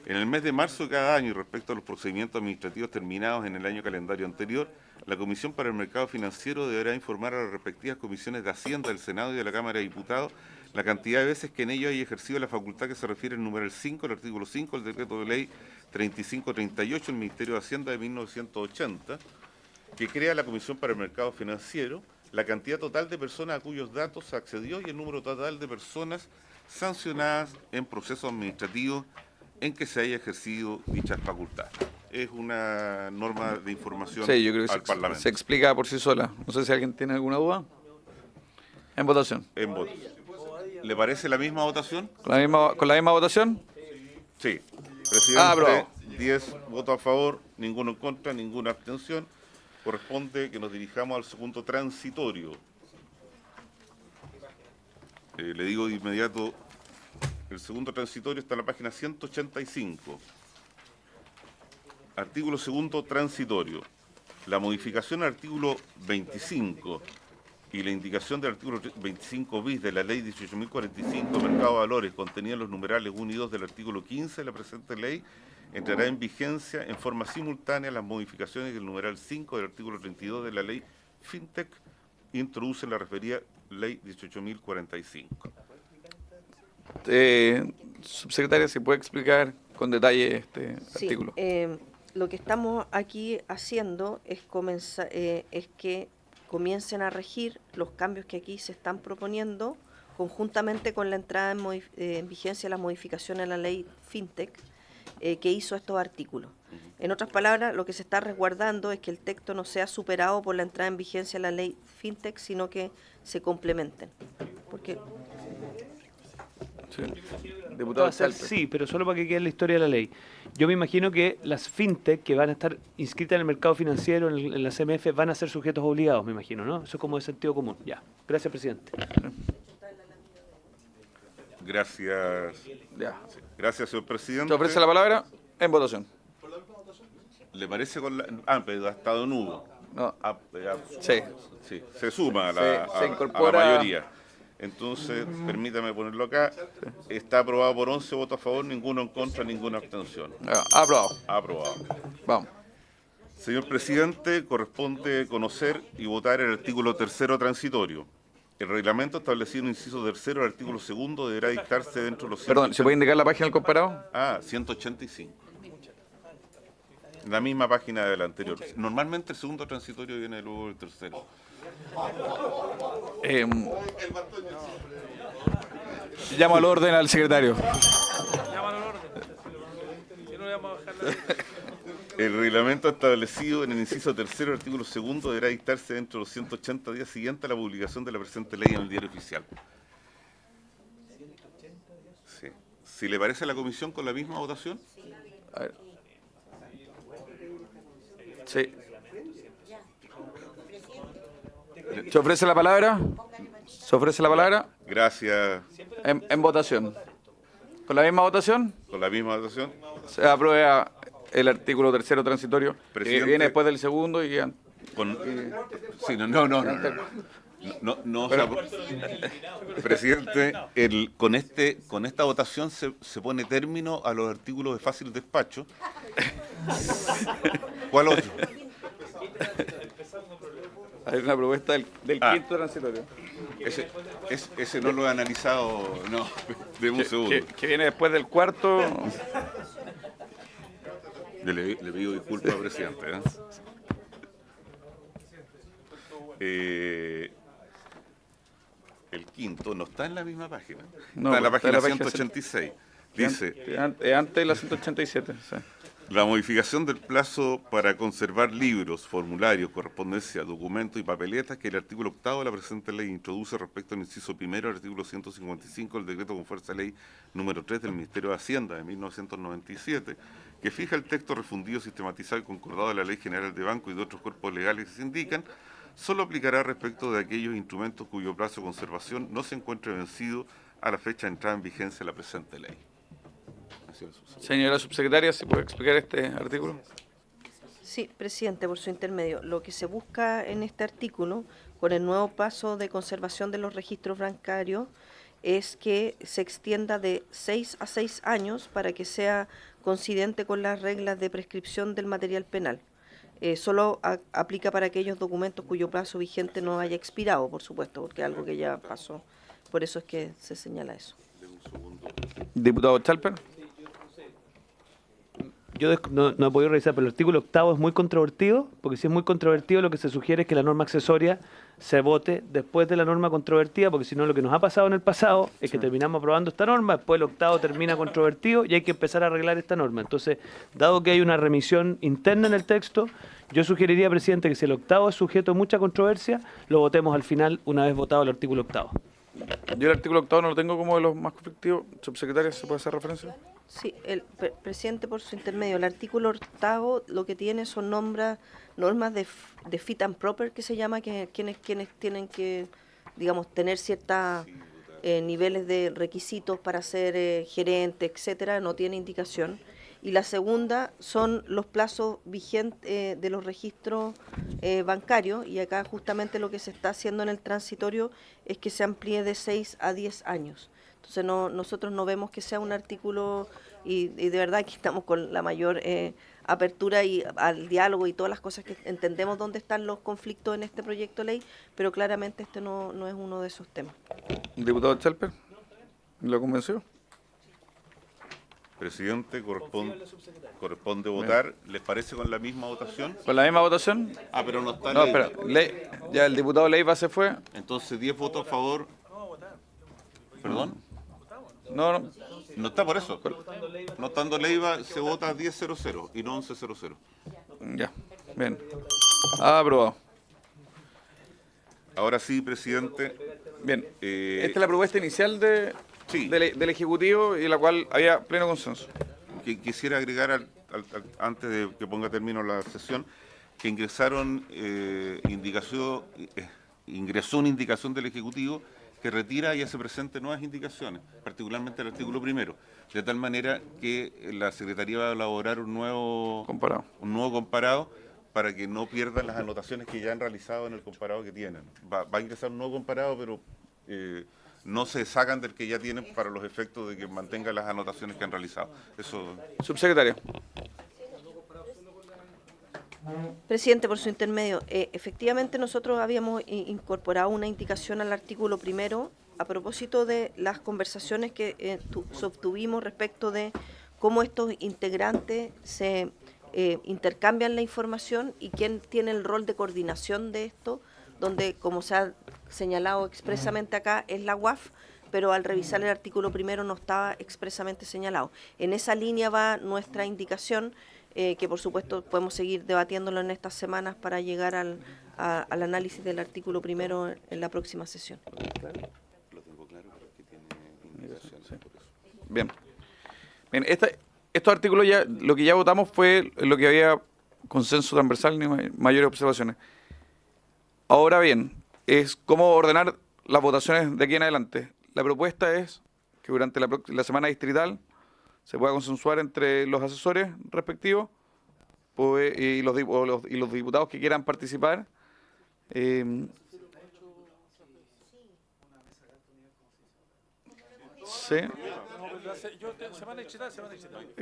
En el mes de marzo de cada año, y respecto a los procedimientos administrativos terminados en el año calendario anterior, la Comisión para el Mercado Financiero deberá informar a las respectivas comisiones de Hacienda del Senado y de la Cámara de Diputados la cantidad de veces que en ello haya ejercido la facultad que se refiere al numeral 5, el artículo 5 del decreto de ley 3538 del Ministerio de Hacienda de 1980, que crea la Comisión para el Mercado Financiero, la cantidad total de personas a cuyos datos se accedió y el número total de personas sancionadas en procesos administrativos en que se haya ejercido dicha facultad. Es una norma de información Sí, yo creo que al Parlamento. se explica por sí sola. No sé si alguien tiene alguna duda. En votación. En voto. ¿Le parece la misma votación? ¿Con la misma votación? Sí. Presidente, Bravo. 10 votos a favor, ninguno en contra, ninguna abstención. Corresponde que nos dirijamos al segundo transitorio. Le digo de inmediato, el segundo transitorio está en la página 185. Artículo segundo transitorio. La modificación al artículo 25 y la indicación del artículo 25 bis de la ley 18.045, Mercado de Valores, contenida en los numerales 1 y 2 del artículo 15 de la presente ley, entrará en vigencia en forma simultánea a las modificaciones del numeral 5 del artículo 32 de la ley FinTech, introduce la referida ley 18.045. Subsecretaria, ¿se puede explicar con detalle este artículo? Lo que estamos aquí haciendo es que comiencen a regir los cambios que aquí se están proponiendo conjuntamente con la entrada en vigencia de las modificaciones a la ley FinTech, que hizo estos artículos. En otras palabras, lo que se está resguardando es que el texto no sea superado por la entrada en vigencia de la ley FinTech, sino que se complementen. Porque Sí. Va Diputado a ser Chalper. sí, pero solo para que quede en la historia de la ley. Yo me imagino que las fintech que van a estar inscritas en el mercado financiero, en la CMF, van a ser sujetos obligados, me imagino, ¿no? Eso es como de sentido común. Ya. Gracias, presidente. Gracias. Ya. Gracias, señor presidente. Se ofrece la palabra en votación. ¿Le parece con la...? Ah, pero ha estado nudo. No. Sí. Sí, se suma a la, Se a incorpora- la mayoría. Entonces, permítame ponerlo acá. Está aprobado por 11 votos a favor, ninguno en contra, ninguna abstención. Ya, aprobado. Aprobado. Vamos. Señor presidente, corresponde conocer y votar el artículo 3º transitorio. El reglamento establecido en el inciso 3º del artículo 2º deberá dictarse dentro de los... Perdón, ¿se puede indicar la página del comparado? 185. La misma página de la anterior. Normalmente el segundo transitorio viene luego del tercero. Llamo al orden al secretario. Llámalo al orden. Si no, le vamos a bajar la... El reglamento establecido en el inciso 3º del artículo 2º deberá dictarse dentro de los 180 días siguientes a la publicación de la presente ley en el diario oficial. Sí. Si le parece a la comisión con la misma votación. A ver. Sí. ¿Se ofrece la palabra? ¿Se ofrece la palabra? Gracias. En votación. ¿Con la misma votación? Con la misma votación. Se aprueba el artículo 3º transitorio, que Presidente. viene después del segundo y... Con... Sí, no, presidente, con esta votación se pone término a los artículos de fácil despacho. ¿Cuál otro? Hay una propuesta del quinto transitorio. Ese no lo he analizado, no, de un segundo. Que viene después del cuarto. Le pido disculpas, presidente. El quinto no está en la misma página. No, está en la está en página la página 186. Dice, Antes de la 187. Sí. la modificación del plazo para conservar libros, formularios, correspondencia, documentos y papeletas que el artículo 8º de la presente ley introduce respecto al inciso primero del artículo 155 del decreto con fuerza de ley número 3 del Ministerio de Hacienda de 1997, que fija el texto refundido, sistematizado y concordado de la Ley General de Banco y de otros cuerpos legales que se indican, solo aplicará respecto de aquellos instrumentos cuyo plazo de conservación no se encuentre vencido a la fecha de entrada en vigencia de la presente ley. Señora subsecretaria, ¿se puede explicar este artículo? sí, presidente, por su intermedio, lo que se busca en este artículo, con el nuevo paso de conservación de los registros bancarios, es que se extienda de 6 a 6 años para que sea coincidente con las reglas de prescripción del material penal. Solo aplica para aquellos documentos cuyo plazo vigente no haya expirado, por supuesto, porque es algo que ya pasó. Por eso es que se señala eso. Diputado Chalper. Yo no he podido revisar, pero el artículo 8º es muy controvertido, porque si es muy controvertido, lo que se sugiere es que la norma accesoria se vote después de la norma controvertida, porque si no, lo que nos ha pasado en el pasado es que terminamos aprobando esta norma, después el 8º termina controvertido y hay que empezar a arreglar esta norma. Entonces, dado que hay una remisión interna en el texto, yo sugeriría, presidente, que si el 8º es sujeto a mucha controversia, lo votemos al final, una vez votado el artículo 8º. Yo el artículo 8º no lo tengo como de los más conflictivos. Subsecretaria, ¿se puede hacer referencia? Sí, el presidente, por su intermedio, el artículo 8º lo que tiene son normas de fit and proper, que se llama, que quienes tienen que, digamos, tener ciertos niveles de requisitos para ser gerente, etcétera, no tiene indicación. Y la segunda son los plazos vigentes de los registros bancarios, y acá justamente lo que se está haciendo en el transitorio es que se amplíe de 6 a 10 años. Entonces nosotros no vemos que sea un artículo, y de verdad que estamos con la mayor apertura y al diálogo y todas las cosas que entendemos dónde están los conflictos en este proyecto de ley, pero claramente este no es uno de esos temas. Diputado Chalper, ¿lo convenció? Presidente, corresponde votar. ¿Les parece con la misma votación? ¿Con la misma votación? Ah, pero no está No, ley. espera. Ya el diputado Leiva se fue. Entonces, 10 votos a favor. ¿Perdón? No, No está por eso. No estando Leiva se vota 10-0-0 y no 11-0-0. Ya, bien. Aprobado. Ahora sí, presidente. Bien. Esta es la propuesta inicial del Ejecutivo y la cual había pleno consenso. Quisiera agregar, antes de que ponga término la sesión, que ingresó una indicación del Ejecutivo que retira y hace presente nuevas indicaciones, particularmente el artículo 1, de tal manera que la Secretaría va a elaborar un nuevo comparado para que no pierdan las anotaciones que ya han realizado en el comparado que tienen. Va a ingresar un nuevo comparado, pero no se sacan del que ya tienen para los efectos de que mantengan las anotaciones que han realizado. Eso. Subsecretario. Presidente, por su intermedio, efectivamente nosotros habíamos incorporado una indicación al artículo 1 a propósito de las conversaciones que obtuvimos respecto de cómo estos integrantes se intercambian la información y quién tiene el rol de coordinación de esto, donde, como se ha señalado expresamente acá, es la UAF, pero al revisar el artículo 1 no estaba expresamente señalado. En esa línea va nuestra indicación, que por supuesto podemos seguir debatiéndolo en estas semanas para llegar al análisis del artículo 1 en la próxima sesión. Lo tengo claro, pero es que tiene indicaciones por eso. Bien. Bien, estos artículos ya, lo que ya votamos fue lo que había consenso transversal ni mayores observaciones. Ahora bien, es cómo ordenar las votaciones de aquí en adelante. La propuesta es que durante la semana distrital se pueda consensuar entre los asesores respectivos y los diputados que quieran participar. Sí.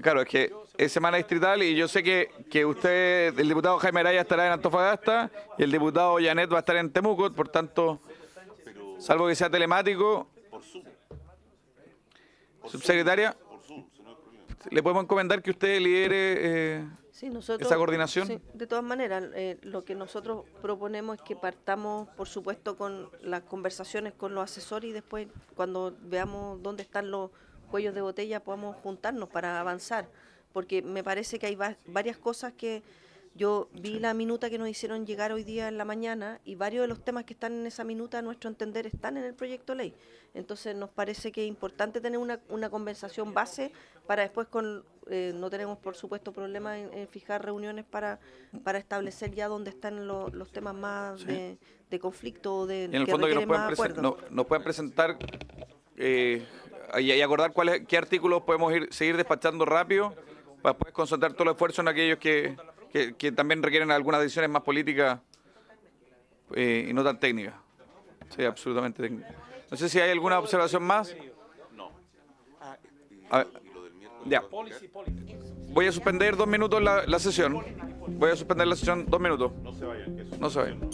Claro, es que es semana distrital y yo sé que usted, el diputado Jaime Araya estará en Antofagasta y el diputado Janet va a estar en Temuco, por tanto, salvo que sea telemático. Subsecretaria, ¿le podemos encomendar que usted lidere esa coordinación? Sí, de todas maneras, lo que nosotros proponemos es que partamos, por supuesto, con las conversaciones con los asesores y después, cuando veamos dónde están los cuellos de botella, podamos juntarnos para avanzar, porque me parece que hay varias cosas que yo vi la minuta que nos hicieron llegar hoy día en la mañana y varios de los temas que están en esa minuta, a nuestro entender, están en el proyecto de ley. Entonces nos parece que es importante tener una conversación base para después no tenemos por supuesto problemas en fijar reuniones para establecer ya dónde están los temas más de conflicto o de en el que fondo que requieren más acuerdo. nos pueden presentar y acordar qué artículos podemos seguir despachando rápido para después concentrar todo el esfuerzo en aquellos que también requieren algunas decisiones más políticas y no tan técnicas. Sí, absolutamente técnicas. No sé si hay alguna observación más. No. A ver, ya. Voy a suspender 2 minutos la sesión. Voy a suspender la sesión 2 minutos. No se vayan. No se vayan.